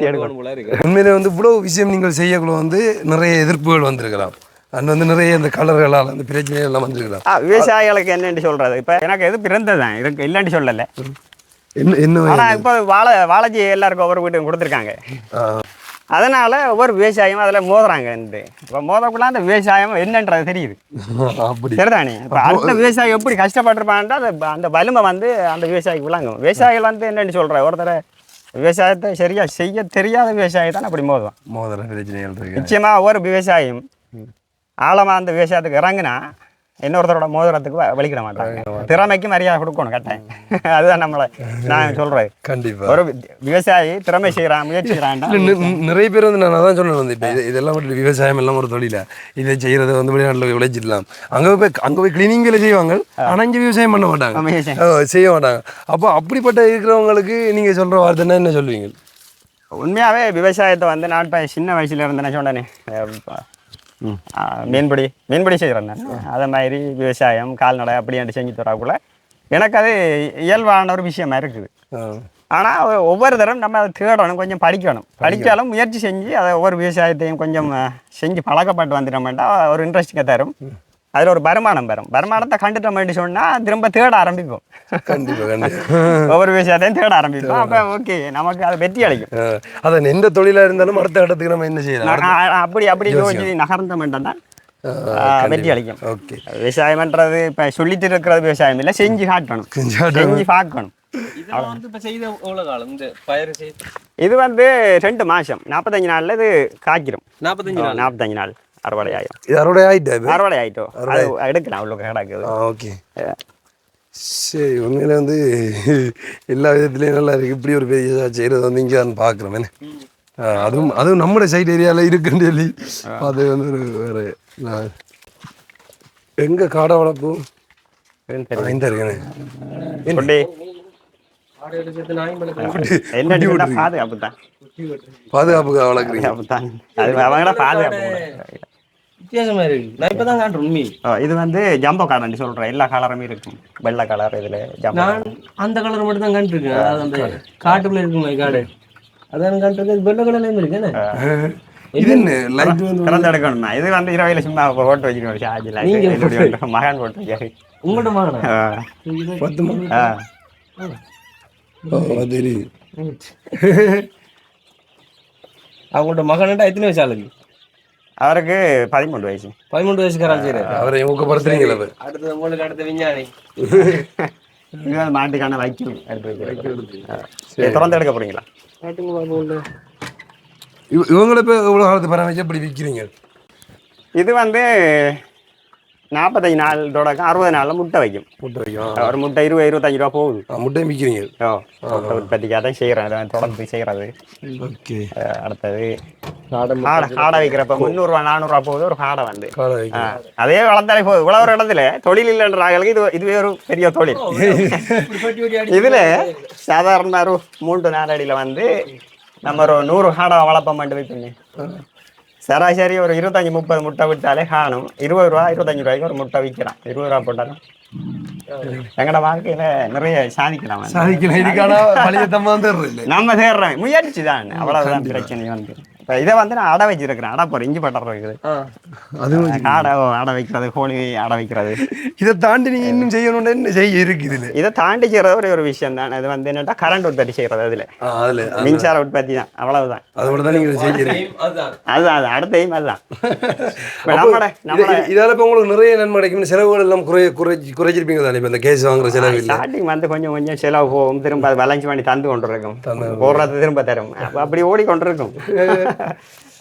எடுக்கணும். உண்மையிலே வந்து இவ்வளோ விஷயம் நீங்கள் செய்யக்குள்ள வந்து நிறைய எதிர்ப்புகள் வந்திருக்கலாம். அண்ட் வந்து நிறைய இந்த கலர்களால் அந்த பிரச்சனைகள் எல்லாம் வந்திருக்கலாம். விவசாயிகளுக்கு என்னென்னு சொல்றது, இப்போ எனக்கு எது பிறந்ததான் இருக்கு, இல்லைன்னு சொல்லலை. என்ன ஆனால் இப்போ வாழைச்சி எல்லாருக்கும் ஒவ்வொரு வீட்டுக்கும் கொடுத்துருக்காங்க. அதனால் ஒவ்வொரு விவசாயம் அதில் மோதுறாங்க இப்போ மோதக்குள்ள அந்த விவசாயம் என்னன்றது தெரியுது அப்படி சரிதானே இப்போ அடுத்த விவசாயி எப்படி கஷ்டப்பட்டிருப்பான்ட்டு அந்த வலிமை வந்து அந்த விவசாயிக்கு விளங்கும் விவசாயிகள் வந்து என்னென்னு சொல்கிற ஒருத்தர் விவசாயத்தை சரியாக செய்ய தெரியாத விவசாயி தான் அப்படி மோதுவான் மோதல பிரச்சனைகள் இருக்கு நிச்சயமாக ஒவ்வொரு விவசாயியும் ஆழமாக அந்த விவசாயத்துக்கு இறங்குனா இன்னொருத்தரோட மோதிரத்துக்கு வலிக்கிட மாட்டாங்க திறமைக்கு மரியாதை கொடுக்கணும் கட்டாயம் அதுதான் நம்மளை நான் சொல்றது கண்டிப்பா ஒரு விவசாயி திறமை செய்யறான் முயற்சி செய்யறான் நிறைய பேர் வந்து நான் அதான் சொன்னேன் வந்து இப்போ இதெல்லாம் வந்து விவசாயம் எல்லாம் ஒரு தொழில இதை செய்யறது வந்து வெளிநாட்டில் விளைச்சிடலாம் அங்கே போய் கிளீனிங் வேலை செய்வாங்க ஆனால் இங்கே விவசாயம் பண்ண மாட்டாங்க செய்ய மாட்டாங்க அப்போ அப்படிப்பட்ட இருக்கிறவங்களுக்கு நீங்க சொல்ற வார்த்தைன்னா என்ன சொல்லுவீங்க உண்மையாவே விவசாயத்தை வந்து நான் இப்போ சின்ன வயசுல இருந்து நான் சொன்னேனே மீன்பிடி செய்கிறேன் நான் அதே மாதிரி விவசாயம் கால்நடை அப்படின்ட்டு செஞ்சு தரக்குள்ள எனக்கு அது இயல்பான ஒரு விஷயமா இருக்குது ஆனால் ஒவ்வொரு தரம் நம்ம அதை தேடணும் கொஞ்சம் படித்தாலும் முயற்சி செஞ்சு அதை ஒவ்வொரு விவசாயத்தையும் கொஞ்சம் செஞ்சு பழக்கப்பட்டு வந்துட்டோம்னா ஒரு இன்ட்ரெஸ்டிங்காக தரும் அதில் ஒரு வருமானம் வரும் வருமானத்தை கண்டுட்டோம்னு சொன்னால் திரும்ப தேட ஆரம்பிப்போம் ஒவ்வொரு விஷயத்தையும் தேட ஆரம்பிப்போம் அப்போ ஓகே நமக்கு அது வெற்றி அளிக்கும் அதை எந்த தொழிலாக இருந்தாலும் அடுத்த இடத்துக்கு நம்ம என்ன செய்யலாம் அப்படி யோசிச்சு நகர்ந்தோம்னா தான் வெற்றி அளிக்கும் ஓகே விவசாயம்ன்றது இப்போ சொல்லிட்டு இருக்கிறது விவசாயம் இல்லை செஞ்சு காட்டணும் செஞ்சு பார்க்கணும் இது வந்து 2 மாதம் 45 நாளில் இது காய்க்கிறோம் 45 நாள் அறுவடை ஆயிட்டோம் அது எடுக்கலாம் அவ்வளோ கிடக்குது ஓகே சரி உண்மையில வந்து எல்லா விதத்துலேயும் நல்லா இருக்கு இப்படி ஒரு பெரிய செய்கிறது வந்து இங்கே தான் பார்க்குறோம் அதுவும் நம்மளோட சைட் ஏரியாவில் இருக்குன்னு சொல்லி அது வந்து ஒரு வேறு எங்கே காடை வளர்ப்பு இந்த இருக்குன்னு பாதுகாப்புக்கு வளர்க்குறீங்க வித்தியாசமா இருக்கு நான் இப்பதான் காட்டுறேன் உண்மை இது வந்து ஜம்போ கார்டன் சொல்றேன் எல்லா கலருமே இருக்கும் வெள்ளை கலர் இதுல நான் அந்த கலர் மட்டும் தான் காட்டிருக்கேன் அதாவது அந்த காட்டுக்குள்ள இருக்குமே காடு அதான் காட்டுறது வெள்ளை கலர்லயும் இருக்கு இது லைட் திறந்து எடுக்கணும்னா இது வந்து இரவையில சும்மா போட்டு வச்சுக்கணும் சார்ஜில் மகன் போட்டு வச்சாரு உங்கள்கிட்ட மகனா அவங்கள்ட்ட மகன்டா எத்தனை வயசு ஆளுக்கு அவருக்கு 13 வயசு 13 வயசுக்காரன் சரி அவரை ஊக்கப்படுத்துறீங்களா அடுத்தது உங்களுக்கு அடுத்த விஞ்ஞானி இது மாட்டுக்கான வைக்கும் திறந்து எடுக்க போறீங்களா இவங்களை இப்போ எவ்வளோ காலத்து பராமரிச்சு எப்படி விற்கிறீங்க இது வந்து 45 நாள் தொடக்கம் 60 நாளில் முட்டை வைக்கும் ஒரு முட்டை 20-25 ரூபா போகுது முட்டையும் விற்கிறீங்க முட்டை உற்பத்திக்காக தான் செய்கிறேன் தொடர்ந்து செய்கிறது ஓகே அடுத்தது காடை வைக்கிறப்ப 300 ரூபா 400 ரூபா போகுது ஒரு காடை வந்து அதே வளர்ந்தாலே போகுது இவ்வளோ ஒரு இடத்துல தொழில் இல்லைன்றாங்களுக்கு இதுவே ஒரு பெரிய தொழில் இதில் சாதாரண ஒரு 3-4 அடியில் வந்து நம்ம ஒரு 100 காடை வளர்ப்போம் பண்ணி வைப்பீங்க சராசரி ஒரு 25-30 முட்டை விட்டாலே காணும் 20 ரூபா 25 ரூபாய்க்கு ஒரு முட்டை விற்கிறான் 20 ரூபா போட்டாலும் எங்கட வாழ்க்கையில நிறைய சாதிக்கலாம் நம்ம சேர்றோம் முயற்சி தான் அவ்வளவுதான் பிரச்சனை வந்து இப்போ இதை வந்து நான் அடை வச்சிருக்கிறேன் அடை போகிறேன் இஞ்சி பட்டர் இருக்குது அடை வைக்கிறது கோழி அடை வைக்கிறது இதை தாண்டி நீங்க இன்னும் செய்யணும்னு என்ன செய்ய இருக்குது இதை தாண்டி செய்யறது ஒரு விஷயம் தான் இது வந்து என்னட்டா கரண்ட் உற்பத்தி செய்யறது அதுல மின்சார உற்பத்தி தான் அவ்வளவுதான் அதோட தான் நீங்க செய்யறீங்க அதுதான் அடுத்தையும் அதுதான் இதால இப்போ உங்களுக்கு நிறைய நன்மை கிடைக்கும் செலவுகள் எல்லாம் குறைச்சிருப்பீங்க தானே இப்போ இந்த கேஸ் வாங்குற செலவு ஸ்டார்டிங் வந்து கொஞ்சம் செலவு போகும் திரும்ப அது வளைஞ்சு பண்ணி தந்து கொண்டு இருக்கும் போடுறது திரும்ப தரும் அப்படி ஓடிக்கொண்டிருக்கும்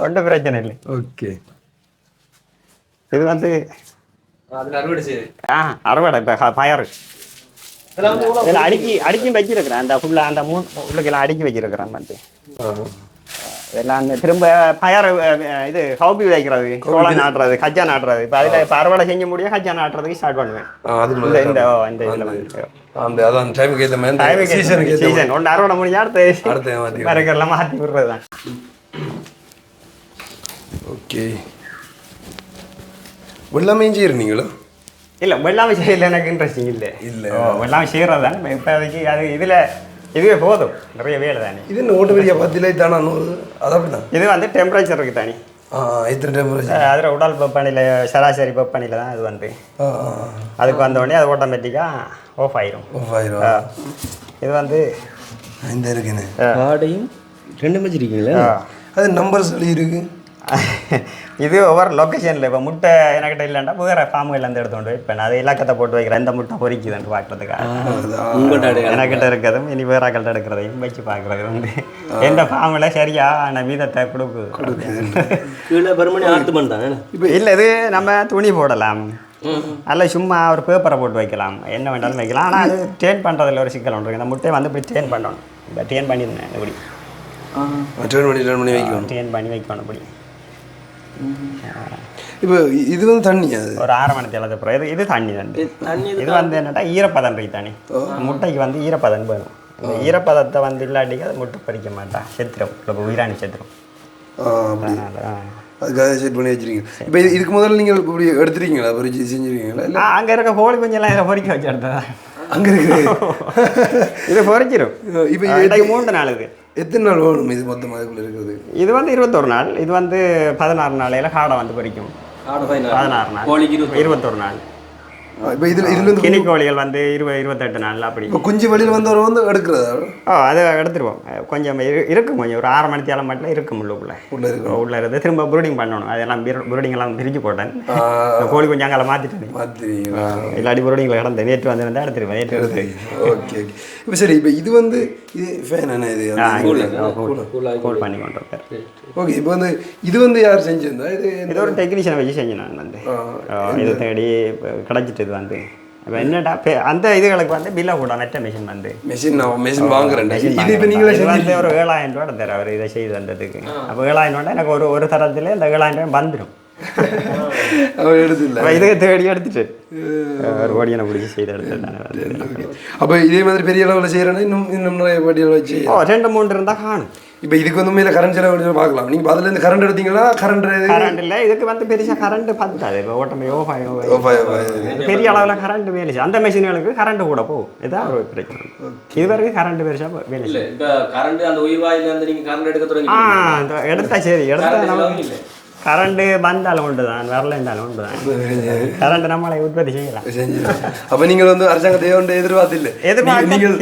ஒன்றும் பிரச்சனை இல்லை ஓகே இது வந்து அறுவடை இப்போ பயறு இதில் அடுக்கி வச்சிருக்கிறேன் அந்த ஃபுல்லாக அந்த உள்ளுக்கெல்லாம் அடுக்கி வச்சிருக்கிறேன் வந்து இதெல்லாம் அந்த திரும்ப பயறு இது கவுப்பி வைக்கிறது சோளம் நாட்டுறது கஜா நாட்டுறது இப்போ அதில் இப்போ அறுவடை செஞ்ச முடியும் கஜா நாட்டுறதுக்கு ஸ்டார்ட் பண்ணுவேன் இந்த இதில் வந்து சீசன் ஒன்று அறுவடை முடிஞ்சா அடுத்து மரக்கெல்லாம் மாற்றி விடுறது தான் ஓகே வெள்ளாமே செய்யறீங்களா இல்லை வெள்ளாமை செய்யல எனக்கு இன்ட்ரெஸ்டிங் இல்லை வெள்ளாமை செய்கிறது தான் இப்போதைக்கு அது இதில் இதுவே போதும் நிறைய வேலை தானே இது என்ன ஓட்டு வெளியே 10 லை தானே அது அப்படிதான் இது வந்து டெம்பரேச்சர் இருக்குது தானே எத்தனை டெம்பரேச்சர் அதில் உடல் வெப்பநிலை சராசரி வெப்பநிலை தான் அது வந்து அதுக்கு வந்த உடனே அது ஆட்டோமேட்டிக்காக ஆஃப் ஆயிரும் இது வந்து இந்த இருக்குன்னு காடையும் 2 வச்சிருக்கீங்களா அது நம்பர் சொல்லி இருக்கு. இது ஒவ்வொரு லொக்கேஷனில் இப்போ முட்டை எனக்கிட்ட இல்லைன்னா வேறு ஃபார்முகள்லேருந்து எடுத்துகிட்டு வைப்பேன். அது இலக்கத்தை போட்டு வைக்கிறேன், எந்த முட்டை பொறிக்குதுன்னு பார்க்குறதுக்காக. எனக்கிட்ட இருக்கிறதும் இனி வேறு ஆக்கள்கிட்ட எடுக்கிறதையும் வச்சு பார்க்குறது வந்து எந்த ஃபார்மில் சரியான வீதத்தை கொடுக்குது. கீழே பெருமணி ஆர்த்து பண்ணுறாங்க. இப்போ இல்லை, இது நம்ம துணி போடலாம், அல்ல சும்மா ஒரு பேப்பரை போட்டு வைக்கலாம், என்ன வேண்டாலும் வைக்கலாம். ஆனால் அது ட்ரெயின் பண்ணுறதுல ஒரு சிக்கல் ஒன்று. இந்த முட்டையை வந்து இப்படி ட்ரெயின் பண்ணணும். இப்போ ட்ரெயின் பண்ணியிருந்தேன் இப்படி ட்ரெயின் பண்ணி வைக்கணும் இப்படி. இப்போ இது வந்து தண்ணியா? ஒரு 6 மணி தேவை அப்புறம் இது தண்ணி வந்து இது வந்து என்னட்டா ஈரப்பதம் இருக்கு தானே. முட்டைக்கு வந்து ஈரப்பதம் வேணும். இந்த ஈரப்பதத்தை வந்து இல்லாட்டிக்கு அது முட்டை பறிக்க மாட்டா, செத்துரும், உயிராணி செத்துரும். அதுக்காக செட் பண்ணி வச்சிருக்கீங்க. இப்போ இதுக்கு முதல்ல நீங்கள் இப்படி எடுத்துருக்கீங்களா, பொறிச்சு செஞ்சுருக்கீங்களா? அங்கே இருக்க கோழி குஞ்செல்லாம் இதில் பொறிக்க வச்சு எடுத்ததா அங்கே இருக்கு. இது பொறிச்சிடும். இப்போ 3 நாள். இது எத்தனை நாள் வேணும் இது மொத்தமாக அதுக்குள்ளே இருக்கிறது? இது வந்து 21 நாள். இது வந்து 16 நாளையில் காடை வந்து பொறிக்கும். 16 நாள், 21 நாள். இப்போ இதில் கிளி கோழிகள் வந்து 28 நாள் அப்படி. இப்போ குஞ்சு வெளியில் வந்தவரை வந்து எடுக்கிறதா? அதை எடுத்துருவோம். கொஞ்சம் இருக்கும், கொஞ்சம் ஒரு 6 மணி தேவை மட்டும் இருக்கும் உள்ளே இருந்து திரும்ப ப்ரூடிங் பண்ணணும். அதெல்லாம் ப்ரூடிங் எல்லாம் பிரித்து போட்டேன். கோழி கொஞ்சம் அங்கே மாற்றிட்டேன். இல்லாட்டி ப்ரூடிங்கில் கிடந்தேன். நேற்று வந்து எடுத்துருவேன். நேற்று எடுத்து. ஓகே. இப்போ சரி, இப்போ இது வந்து இது ஃபேன் என்ன? இது கூல் பண்ணி கொண்டு இருப்பேன். ஓகே. இப்போ வந்து இது வந்து யார் செஞ்சிருந்தா? இது ஒரு டெக்னீஷியனை வச்சு செஞ்சேன் நான் வந்து. இது தேடி கிடச்சிட்டு இது வந்து இப்போ என்னடா அந்த இதுகளுக்கு வந்து பில்லை கூட நெட்ட மிஷின் வந்து மிஷின் வாங்குறேன். இது இப்போ நீங்களே வந்து ஒரு 7,000 ரூபா தர அவர் இதை செய்து வந்ததுக்கு. அப்போ 7,000 ரூபா எனக்கு ஒரு தரத்தில் இந்த 7,000 ரூபாய் வந்துடும். இதுக்கு தேடி எடுத்துட்டு ஒரு ஓடியனை பிடிச்சி செய்து எடுத்துட்டாங்க. அப்போ இதே மாதிரி பெரிய அளவில் செய்கிறேன்னா இன்னும் நிறைய படியில் வச்சு 2-3 இருந்தால் காணும். இப்போ இதுக்கு வந்து மேலே கரண்ட் செலவு பார்க்கலாம். நீங்கள் அதில் இருந்து கரண்ட் எடுத்தீங்கன்னா கரண்ட் இல்லை, இதுக்கு வந்து பெருசாக கரண்ட் பார்த்துட்டாது. இப்போ ஓட்டமே பெரிய அளவில் கரண்ட் வேலை செய்யும். அந்த மிஷின்களுக்கு கரண்ட் கூட போகும். இதான் ஒரு பிரச்சனை. இது வரைக்கும் கரண்ட் பெருசாக வேலை செய்யும். இப்போ கரண்ட் அந்த உயிர்வாயில் வந்து நீங்கள் கரண்ட் எடுக்க தொடங்கி எடுத்தா சரி, எடுத்தா கரண்ட் வந்தாலும் உண்டு தான், வரலைன்றாலும் உண்டு தான். கரண்ட் நம்மளை உற்பத்தி செய்யலாம். அப்போ நீங்கள் வந்து அரசாங்கத்தை ஒன்று எதிர்பார்த்து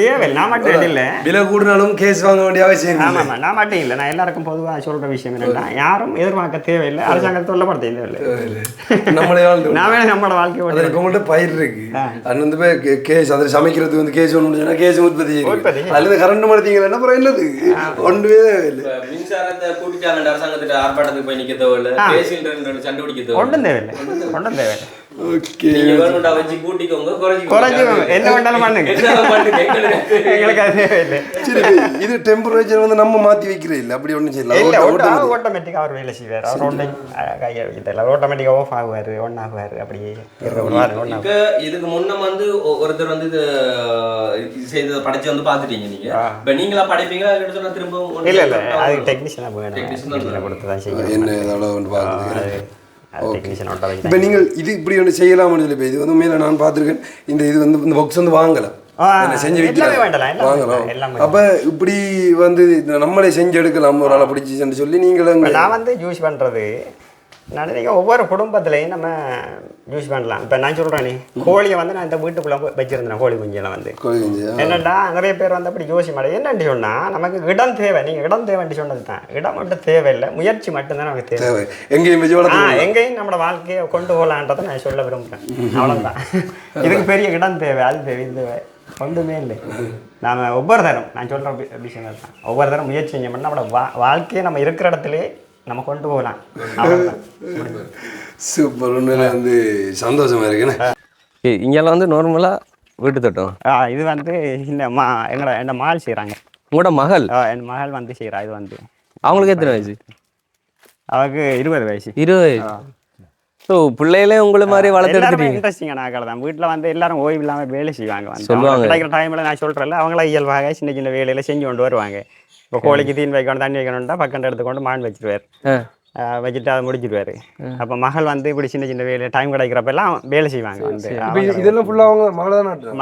தேவை. நான் மட்டும் இல்லை, விலை கூடினாலும் கேஸ் வாங்க வேண்டிய அவசியம். ஆமாம், நான் மட்டும் இல்லை, நான் எல்லாருக்கும் பொதுவாக சொல்கிற விஷயம் என்னென்னா, யாரும் எதிர்பார்க்க தேவையில்லை, அரசாங்கத்தை தொல்லப்படுத்த தேவையில்லை. நம்மளே நாமே நம்மளோட வாழ்க்கை ஓட்டு. இப்போ உங்கள்கிட்ட பயிர் இருக்கு, அது வந்து போய் கேஸ் அதில் சமைக்கிறதுக்கு வந்து கேஸ் ஒன்று முடிஞ்சுன்னா கேஸ் உற்பத்தி அல்லது கரண்ட் மாட்டீங்களா என்ன அப்புறம் என்னது ஒன்றுவே இல்லை. மின்சாரத்தை கூட்டிட்டாங்க அரசாங்கத்திட்ட ஆர்ப்பாட்டத்துக்கு போய் நிற்க தேவையில்லை, சண்டை பிடிக்க ஒன்றும் தேவையில்லை, ஒன்றும் தேவையில்லை. ஓகே. வச்சு கூட்டிக்கோங்க, குறைஞ்சிக்கோங்க, என்ன வேண்டாலும் பண்ணுங்க, எங்களுக்கு அது தேவையில்லை. சரி, இது டெம்பரேச்சர் வந்து நம்ம மாற்றி வைக்கிறே இல்லை, அப்படி ஒன்றும் செய்யலாம். ஆட்டோமேட்டிக்காக அவர் வேலை செய்வார். அவர் ஒன்றும் கையை வைக்கல, ஆட்டோமேட்டிக்காக ஆஃப் ஆகுவார், ஒன் ஆகுவார். அப்படியே இதுக்கு முன்ன வந்து ஒருத்தர் வந்து இது செய்த படைச்சு வந்து பார்த்துட்டீங்க நீங்க. இப்போ நீங்களா படைப்பீங்களா சொன்னா திரும்ப? இல்லை இல்லை, அது டெக்னீஷியனாக வேணும், கொடுத்து தான் செய்யணும். என்ன இதோட ஒன்று பார்க்குறது. இப்போ நீங்கள் இது இப்படி ஒன்று செய்யலாம்னு சொல்லி, இப்போ இது வந்து மேலே நான் பார்த்துருக்கேன். இந்த வந்து இந்த பாக்ஸ் வந்து வாங்கலாம், செஞ்சு வைக்கலாம், வாங்கலாம். அப்போ இப்படி வந்து நம்மளே செஞ்சு எடுக்கலாம் ஒரு ஆளை பிடிச்சின்னு சொல்லி நீங்களும். நான் வந்து யூஸ் பண்ணுறது நான் நினைக்கிறேன் ஒவ்வொரு குடும்பத்துலையும் நம்ம யூஸ் பண்ணலாம். இப்போ நான் சொல்கிறேன், கோழியை வந்து நான் இந்த வீட்டுக்குள்ளே வச்சுருந்தேன். கோழி குஞ்செல்லாம் வந்து என்னடா நிறைய பேர் வந்து அப்படி யோசி மாட்டேன். என்னன்னு சொன்னால் நமக்கு இடம் தேவை. நீங்கள் இடம் தேவைன்னு சொன்னது தான், இடம் மட்டும் தேவையில்லை, முயற்சி மட்டும்தான் நமக்கு தேவை. எங்கேயும் நம்மளோட வாழ்க்கையை கொண்டு போகலான்றதை நான் சொல்ல விரும்புகிறேன். அவ்வளோதான். இதுக்கு பெரிய இடம் தேவை, அது தேவை, இது தேவை, ஒன்றுமே இல்லை. நாம் ஒவ்வொரு தரம் நான் சொல்கிற விஷயம் தான், ஒவ்வொரு தரம் முயற்சி செஞ்சோம்னா நம்மளோட வாழ்க்கையை நம்ம இருக்கிற இடத்துலேயே நம்ம கொண்டு போகலாம். சூப்பர். உண்மையில வந்து சந்தோஷமா இருக்குண்ணே. இங்கெல்லாம் வந்து நார்மலாக வீட்டு தோட்டம். இது வந்து இந்த என் மகள் செய்கிறாங்க. உங்களோட மகள்? என் மகள் வந்து செய்கிறா. இது வந்து அவங்களுக்கு எத்தனை வயசு? அவருக்கு 20 வயசு. 20 வயசு. ஸோ பிள்ளைகளே உங்களை மாதிரி வளர்த்து இன்ட்ரெஸ்டிங்கான ஆக்கள் தான். வீட்டில் வந்து எல்லாரும் ஓய்வு இல்லாமல் வேலை செய்வாங்க. சொல்லுவாங்க கிடைக்கிற டைமில் நான் சொல்கிறேன்ல, அவங்கள இயல்பாக சின்ன சின்ன வேலையில செஞ்சு கொண்டு வருவாங்க. இப்போ கோழிக்கு தீன் வைக்கணும், தண்ணி வைக்கணும்னா பக்கம் எடுத்துக்கொண்டு மான் வச்சுருவார், வச்சுட்டு அதை முடிச்சிடுவார். அப்போ மகள் வந்து இப்படி சின்ன சின்ன வேலை டைம் கிடைக்கிறப்ப எல்லாம் வேலை செய்வாங்க. வந்து இதெல்லாம் ஃபுல்லாக அவங்க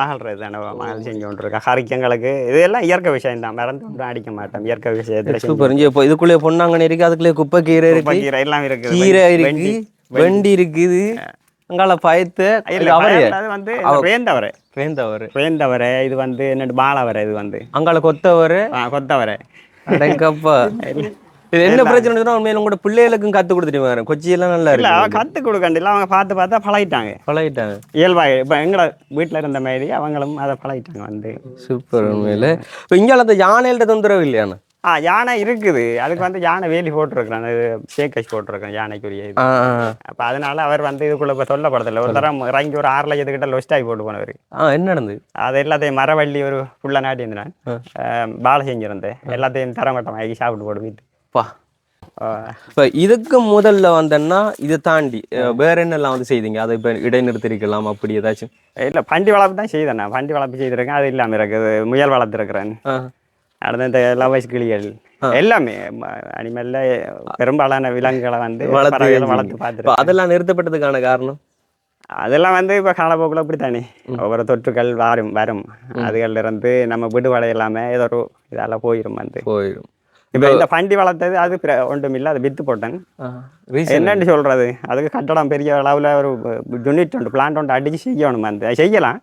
மகள் தானே மகள் செஞ்சு கொண்டு இருக்கா. ஹரிக்கங்களுக்கு இதெல்லாம் இயற்கை விஷயம் தான், மறந்து ஒன்றும் அடிக்க மாட்டோம். இயற்கை விஷயத்தில் சூப்பர். இப்போ இதுக்குள்ளே பொன்னாங்கண்ணி இருக்குது, அதுக்குள்ளே குப்பை கீரை இருக்கு, கீரை எல்லாம் இருக்குது, கீரை இருக்கு, வெண்டி இருக்குது, அங்கால பயத்து அது வந்து வேந்தவரை, வேந்தவரை. இது வந்து என்ன பாலவரை, இது வந்து அங்கால கொத்தவரை, கொத்தவரை. அடங்கப்பா. இது என்ன பிரச்சனை உண்மையில உங்களோட பிள்ளைகளுக்கும் கற்றுக் கொடுத்துட்டு வரேன் கொச்சியெல்லாம் நல்லா இல்லை இருக்கு அவன் கற்றுக் கொடுக்கண்டில்ல அவங்க பார்த்து பார்த்தா பழகிட்டாங்க பழகிட்டாங்க. இயல்பாக இப்போ எங்களை வீட்டில் இருந்த மாதிரி அவங்களும் அதை பழகிட்டாங்க வந்து. சூப்பர் உண்மையில. இப்போ இங்கே அந்த யானைகள்ட்ட தொந்தரவு இல்லையாண்ணா? யானை இருக்குது, அதுக்கு வந்து யானை வேலி போட்டிருக்கிறேன், அது சேக்கஸ் போட்டிருக்கேன் யானைக்குரிய இது. அப்போ அதனால அவர் வந்து இதுக்குள்ள இப்போ சொல்லப்படுறதில்ல. ஒரு தரம் இறங்கி ஒரு 6 லட்சத்துக்கிட்ட லொஸ்ட் ஆகி போட்டு போனவர். என்ன நடந்தது? அது எல்லாத்தையும் மரவள்ளி ஒரு ஃபுல்லாக நாட்டி இருந்தேன், பாலை செஞ்சிருந்தேன், எல்லாத்தையும் தரமட்டம் ஆகி சாப்பிட்டு போட்டு வீட்டு. இப்போ இதுக்கு முதல்ல வந்தேன்னா இதை தாண்டி வேற என்னெல்லாம் வந்து செய்தீங்க? அதை இப்போ இடைநிறுத்திருக்கலாம் அப்படி ஏதாச்சும்? இல்லை, பண்டி வளர்ப்பு தான் செய்தேன். நான் பண்டி வளர்ப்பு செய்திருக்கேன், அது இல்லாமல் இருக்குது. முயல் வளர்த்துருக்குறேன், அடுத்த இந்த லவ்வைஸ் கிளிகள் எல்லாமே அனிமல்ல பெரும்பாலான விலங்குகளை வந்து வளர்த்து பார்த்துருக்கேன். அதெல்லாம் நிறுத்தப்பட்டதுக்கான காரணம்? அதெல்லாம் வந்து இப்போ காலப்போக்கில் அப்படி தானே ஒவ்வொரு தொற்றுகள் வரும் அதுகள்ல இருந்து நம்ம விடுபடை இல்லாமல் ஏதோ ஒரு இதெல்லாம் போயிடும் போயிடும். இப்போ இந்த பண்டி வளர்த்தது அது ஒன்றும் இல்லை, அதை வித்து போட்டேன். என்னன்னு சொல்றது, அதுக்கு கட்டடம் பெரிய அளவில் ஒரு யூனிட் ஒன்று பிளான்ட் ஒன்று அடிச்சு செய்யணும், வந்து செய்யலாம்.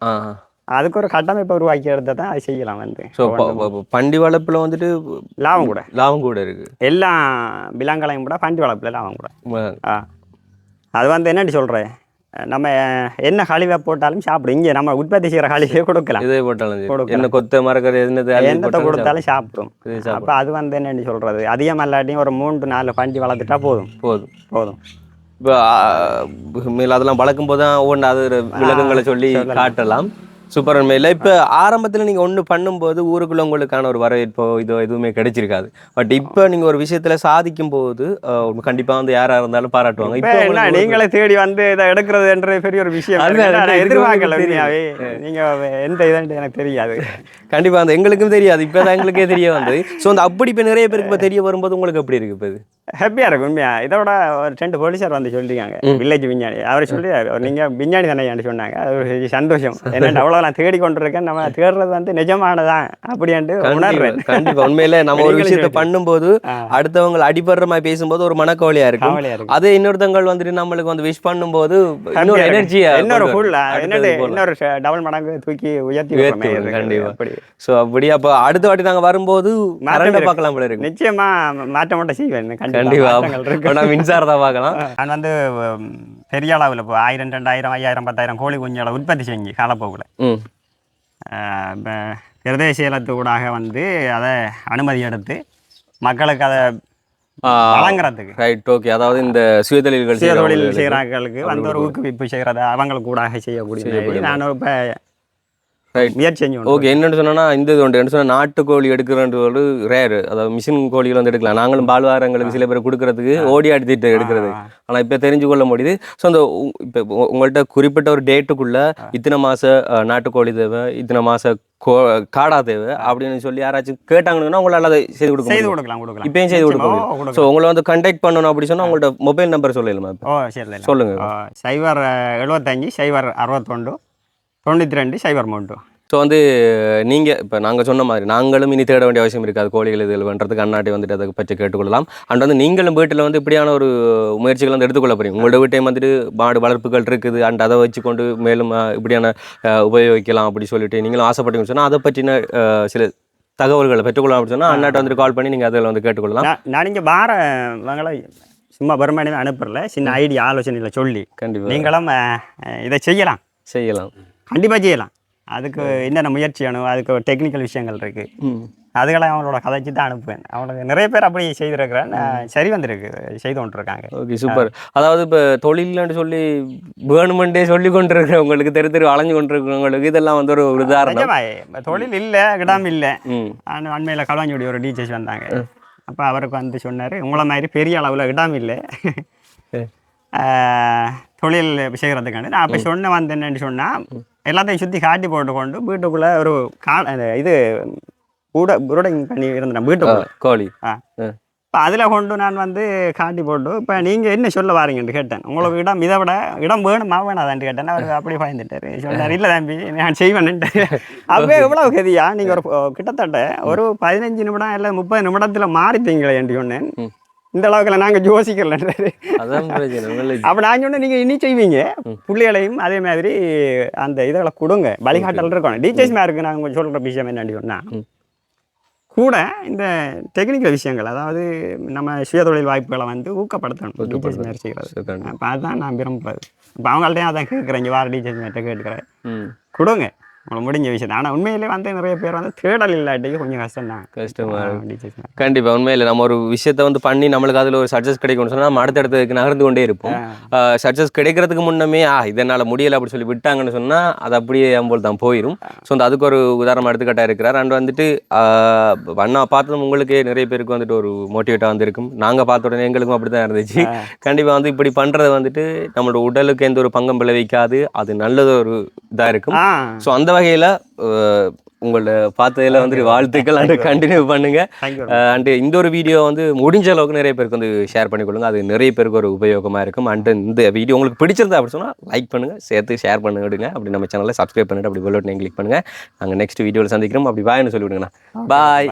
அதுக்கு ஒரு கட்டமைப்பை உருவாக்கி எடுத்தால் தான் அது செய்யலாம் வந்து. பண்டி வளர்ப்பில் வந்துட்டு லாபம் கூட இருக்கு. எல்லா விலங்குகளையும் கூட பண்டி வளர்ப்பில் லாபம் கூட. அது வந்து என்னன்னு சொல்கிறேன், நம்ம என்ன கழிவை போட்டாலும் சாப்பிடும். இங்கே நம்ம உற்பத்தி செய்கிற கழிவே கொடுக்கலாம், இதே போட்டாலும் என்ன கொத்த மரக்கறி என்னத்தை கொடுத்தாலும் சாப்பிடும். அப்போ அது வந்து என்னன்னு சொல்கிறது, அதிகம் இல்லாட்டியும் ஒரு 3-4 பண்டி வளர்த்துட்டா போதும் போதும் போதும். இப்போ மேலே அதெல்லாம் வளர்க்கும் போது தான் ஒவ்வொன்று அது விலங்குகளை சொல்லி காட்டலாம். சூப்பர். உண்மையில் இப்போ ஆரம்பத்தில் நீங்கள் ஒன்று பண்ணும்போது ஊருக்குள்ள உங்களுக்கான ஒரு வரவேற்போ இதோ எதுவுமே கிடைச்சிருக்காது. பட் இப்போ நீங்கள் ஒரு விஷயத்தில் சாதிக்கும் போது கண்டிப்பாக வந்து யாராக இருந்தாலும் பாராட்டுவாங்க. இப்போ என்ன நீங்களே தேடி வந்து இதை எடுக்கிறதுன்ற பெரிய ஒரு விஷயம் எதிர்பார்க்கல. நீங்கள் எந்த இதான்ட்டு எனக்கு தெரியாது. கண்டிப்பாக அந்த எங்களுக்கும் தெரியாது, இப்போ தான் எங்களுக்கே தெரிய வந்தது. ஸோ அந்த அப்படி இப்போ நிறைய பேருக்கு இப்போ தெரிய வரும்போது உங்களுக்கு எப்படி இருக்குது? இப்போ இது ஹாப்பியாக இருக்கும் உண்மையா. இதோட ஒரு 2 போலீஸார் வந்து சொல்லியிருக்காங்க, வில்லேஜ் விஞ்ஞானி. அவர் சொல்லி நீங்கள் விஞ்ஞானி தானே சொன்னாங்க. அது ஒரு சந்தோஷம். என்னென்ன அவ்வளோ நான் தேடி கொண்டிருக்கேன், நம்ம தேடுறது வந்து நிஜமானதான் அப்படின்ட்டு உணர்றேன். கண்டிப்பாக உண்மையில நம்ம ஒரு விஷயத்தை பண்ணும்போது அடுத்தவங்க அடிபடுற மாதிரி பேசும்போது ஒரு மனக்கவலையா இருக்கும். அதே இன்னொருத்தவங்க வந்துட்டு நம்மளுக்கு வந்து விஷ் பண்ணும்போது இன்னொரு எனர்ஜியா இன்னொரு இன்னொரு டபுள் மடங்கு தூக்கி உயர்த்தி. கண்டிப்பா. ஸோ அப்படி அப்போ அடுத்த வாட்டி நாங்கள் வரும்போது பார்க்கலாம் போல இருக்கு. நிச்சயமா மாற்றம் மட்டும் செய்வேன். கண்டிப்பா மின்சாரத்தை பார்க்கலாம். நான் வந்து பெரிய அளவில் இப்போ 1000, 2000, 5000, 10000 கோழி குஞ்சுகளை உற்பத்தி செஞ்சு காலப்போக்கில் பிரதேச ஏலத்துக்கூடாக வந்து அதை அனுமதி எடுத்து மக்களுக்கு அதை வழங்குறதுக்கு. Right, okay. அதாவது இந்த சுயதொழில் செய்கிறாங்களுக்கு வந்து ஒரு ஊக்குவிப்பு செய்கிறத அவங்களுக்கு கூடாக செய்யக்கூடிய நான் இப்போ முயற்சி செஞ்சு. ஓகே. என்னென்னு சொன்னால் இந்த இது ஒன்று என்ன சொன்னால் நாட்டுக்கோழி எடுக்கிறன்றது ஒரு ரேரு. அதாவது மிஷின் கோழிகள் வந்து எடுக்கலாம். நாங்களும் பால்வாரங்களுக்கு சில பேர் கொடுக்கறதுக்கு ஓடி ஆடிட்டு எடுக்கிறது. ஆனால் இப்போ தெரிஞ்சு கொள்ள முடியுது. ஸோ அந்த இப்போ உங்கள்கிட்ட குறிப்பிட்ட ஒரு டேட்டுக்குள்ளே இத்தனை மாத நாட்டுக்கோழி தேவை, இத்தனை மாத காடா தேவை அப்படின்னு சொல்லி யாராச்சும் கேட்டாங்கன்னா உங்களால் அதை செய்து கொடுக்கலாம். இப்பயும் செய்து கொடுக்கலாம். ஸோ உங்களை வந்து கண்டெக்ட் பண்ணணும் அப்படி சொன்னால் உங்கள்ட்ட மொபைல் நம்பர் சொல்லிடலாமா? சொல்லுங்கள். 075 061 92 032. ஸோ வந்து நீங்கள் இப்போ நாங்கள் சொன்ன மாதிரி நாங்களும் இனி தேட வேண்டிய அவசியம் இருக்காது. கோழிகள் இதில் பண்ணுறதுக்கு அண்ணாட்டி வந்துட்டு அதை பற்றி கேட்டுக்கொள்ளலாம். அண்ட் வந்து நீங்களும் வீட்டில் வந்து இப்படியான ஒரு முயற்சிகள் வந்து எடுத்துக்கொள்ள போறீங்க. உங்களோட வீட்டையும் வந்துட்டு மாடு வளர்ப்புகள் இருக்குது அண்ட் அதை வச்சு கொண்டு மேலும் இப்படியான உபயோகிக்கலாம் அப்படி சொல்லிட்டு நீங்களும் ஆசைப்பட்டீங்கன்னு சொன்னால் அதை பற்றின சில தகவல்களை பெற்றுக்கொள்ளலாம் அப்படின்னு சொன்னால் அண்ணாட்ட வந்து கால் பண்ணி நீங்கள் அதில் வந்து கேட்டுக்கொள்ளலாம். நான் இங்கே வாரங்களை சும்மா வருமானமே அனுப்புறல, சின்ன ஐடியா ஆலோசனையில் சொல்லி கண்டிப்பாக நீங்களும் இதை செய்யலாம். கண்டிப்பாக செய்யலாம். அதுக்கு என்னென்ன முயற்சி வேணும், அதுக்கு டெக்னிக்கல் விஷயங்கள் இருக்குது, அதுகளை அவங்களோட கதைச்சு தான் அனுப்புவேன். அவங்களுக்கு நிறைய பேர் அப்படி செய்திருக்கிறேன், சரி வந்திருக்கு, செய்து கொண்டிருக்காங்க. Okay, super. அதாவது இப்போ தொழில்னு சொல்லி வேணுமெண்டே சொல்லி கொண்டிருக்கிறவங்களுக்கு தெரு அலைஞ்சு கொண்டிருக்கிறவங்களுக்கு இதெல்லாம் வந்து ஒரு உதாரணம். தொழில் இல்லை, இடம் இல்லை. ஆனால் அண்மையில் களவாஞ்சியோடைய ஒரு டீச்சர்ஸ் வந்தாங்க. அப்போ அவருக்கு வந்து சொன்னார், உங்களை மாதிரி பெரிய அளவில் இடம் இல்லை தொழில் செய்கிறதுக்கான. நான் அப்போ சொன்ன வந்து என்னென்னு சொன்னால் எல்லாத்தையும் சுற்றி காட்டி போட்டுக்கொண்டு வீட்டுக்குள்ளே ஒரு இது புரோடிங் பண்ணி இருந்தேன் வீட்டுக்குள்ளே கோழி. இப்போ அதில் கொண்டு நான் வந்து காட்டி போட்டு இப்போ நீங்கள் என்ன சொல்ல வாரீங்கன்னு கேட்டேன். உங்களுக்கு இடம் இதை விட இடம் வேணுமா வேணாதான்ட்டு கேட்டேன். அவர் அப்படி பயந்துட்டார். சொன்னார், இல்லை தம்பி நான் செய்வேன்ட்டு. அப்போ எவ்வளோ கதியா நீங்கள் ஒரு கிட்டத்தட்ட ஒரு 15 நிமிடம் இல்லை 30 நிமிடத்தில் மாறிட்டீங்களே என்று சொன்னேன். இந்த அளவுக்குல நாங்கள் யோசிக்கலன்றாரு. அப்போ நான் சொன்னேன், நீங்கள் இனி செய்வீங்க பிள்ளைகளையும் அதே மாதிரி அந்த இதில் கொடுங்க, வழிகாட்டல் இருக்கணும். டீச்சர்ஸ் மேருக்கு நாங்கள் சொல்கிற விஷயம் என்னன்னு சொன்னால் கூட இந்த டெக்னிக்கல் விஷயங்கள், அதாவது நம்ம சுயதொழில் வாய்ப்புகளை வந்து ஊக்கப்படுத்தணும் டீச்சர்ஸ் மாதிரி செய்கிறது. அப்போ அதுதான் நான் விரும்புறது. இப்போ அவங்கள்ட்டையும் அதான் கேட்குறேன், இங்கே வார டீச்சர்ஸ் மேட்ட கேட்குறேன், கொடுங்க உங்களுக்கு முடிஞ்ச விஷயம். ஆனால் உண்மையிலே வந்து நிறைய பேர் வந்து தேடல் இல்லாட்டிக்கு கொஞ்சம் கஷ்டம் தான். கஷ்டமாக டீச்சர்ஸ் கண்டிப்பாக உண்மையில் நம்ம ஒரு விஷயத்தை வந்து பண்ணி நம்மளுக்கு அதில் ஒரு சக்ஸஸ் கிடைக்கும்னு சொன்னால் நம்ம அடுத்தடுத்துக்கு நகர்ந்து கொண்டே இருப்போம். சக்ஸஸ் கிடைக்கிறதுக்கு முன்னமே இதனால் முடியலை அப்படி சொல்லி விட்டாங்கன்னு சொன்னால் அது அப்படியே போல் தான் போயிடும். ஸோ அந்த அதுக்கு ஒரு உதாரணம் எடுத்துக்கிட்டா இருக்கிறார். அண்ட் வந்துட்டு அண்ணா பார்த்ததும் உங்களுக்கே நிறைய பேருக்கு வந்துட்டு ஒரு மோட்டிவேட்டாக வந்துருக்கும். நாங்கள் பார்த்த உடனே எங்களுக்கும் அப்படி தான் இருந்துச்சு. கண்டிப்பாக வந்து இப்படி பண்ணுறது வந்துட்டு நம்மளோட உடலுக்கு எந்த ஒரு பங்கம் விளைவிக்காது, அது நல்லது ஒரு இதாக இருக்கும். ஸோ அந்த வகையில் உங்களை பார்த்ததில் வந்துட்டு வாழ்த்துக்கள். அண்டு கண்டினியூ பண்ணுங்க. அண்டு இந்த ஒரு வீடியோ வந்து முடிஞ்ச அளவுக்கு நிறைய பேருக்கு வந்து ஷேர் பண்ணிக்கொள்ளுங்க, அது நிறைய பேருக்கு ஒரு உபயோகமாக இருக்கும். அண்டு இந்த வீடியோ உங்களுக்கு பிடிச்சிருந்தா அப்படி சொன்னால் லைக் பண்ணுங்கள், சேர்த்து ஷேர் பண்ணி விடுங்க. அப்படி நம்ம சேனலில் சப்ஸ்கிரைப் பண்ணிட்டு அப்படி பெல் பட்டனை கிளிக் பண்ணுங்கள். நாங்கள் நெக்ஸ்ட் வீடியோவில் சந்திக்கிறோம். அப்படி பாய்னு சொல்லி விடுங்கண்ணா. பாய்.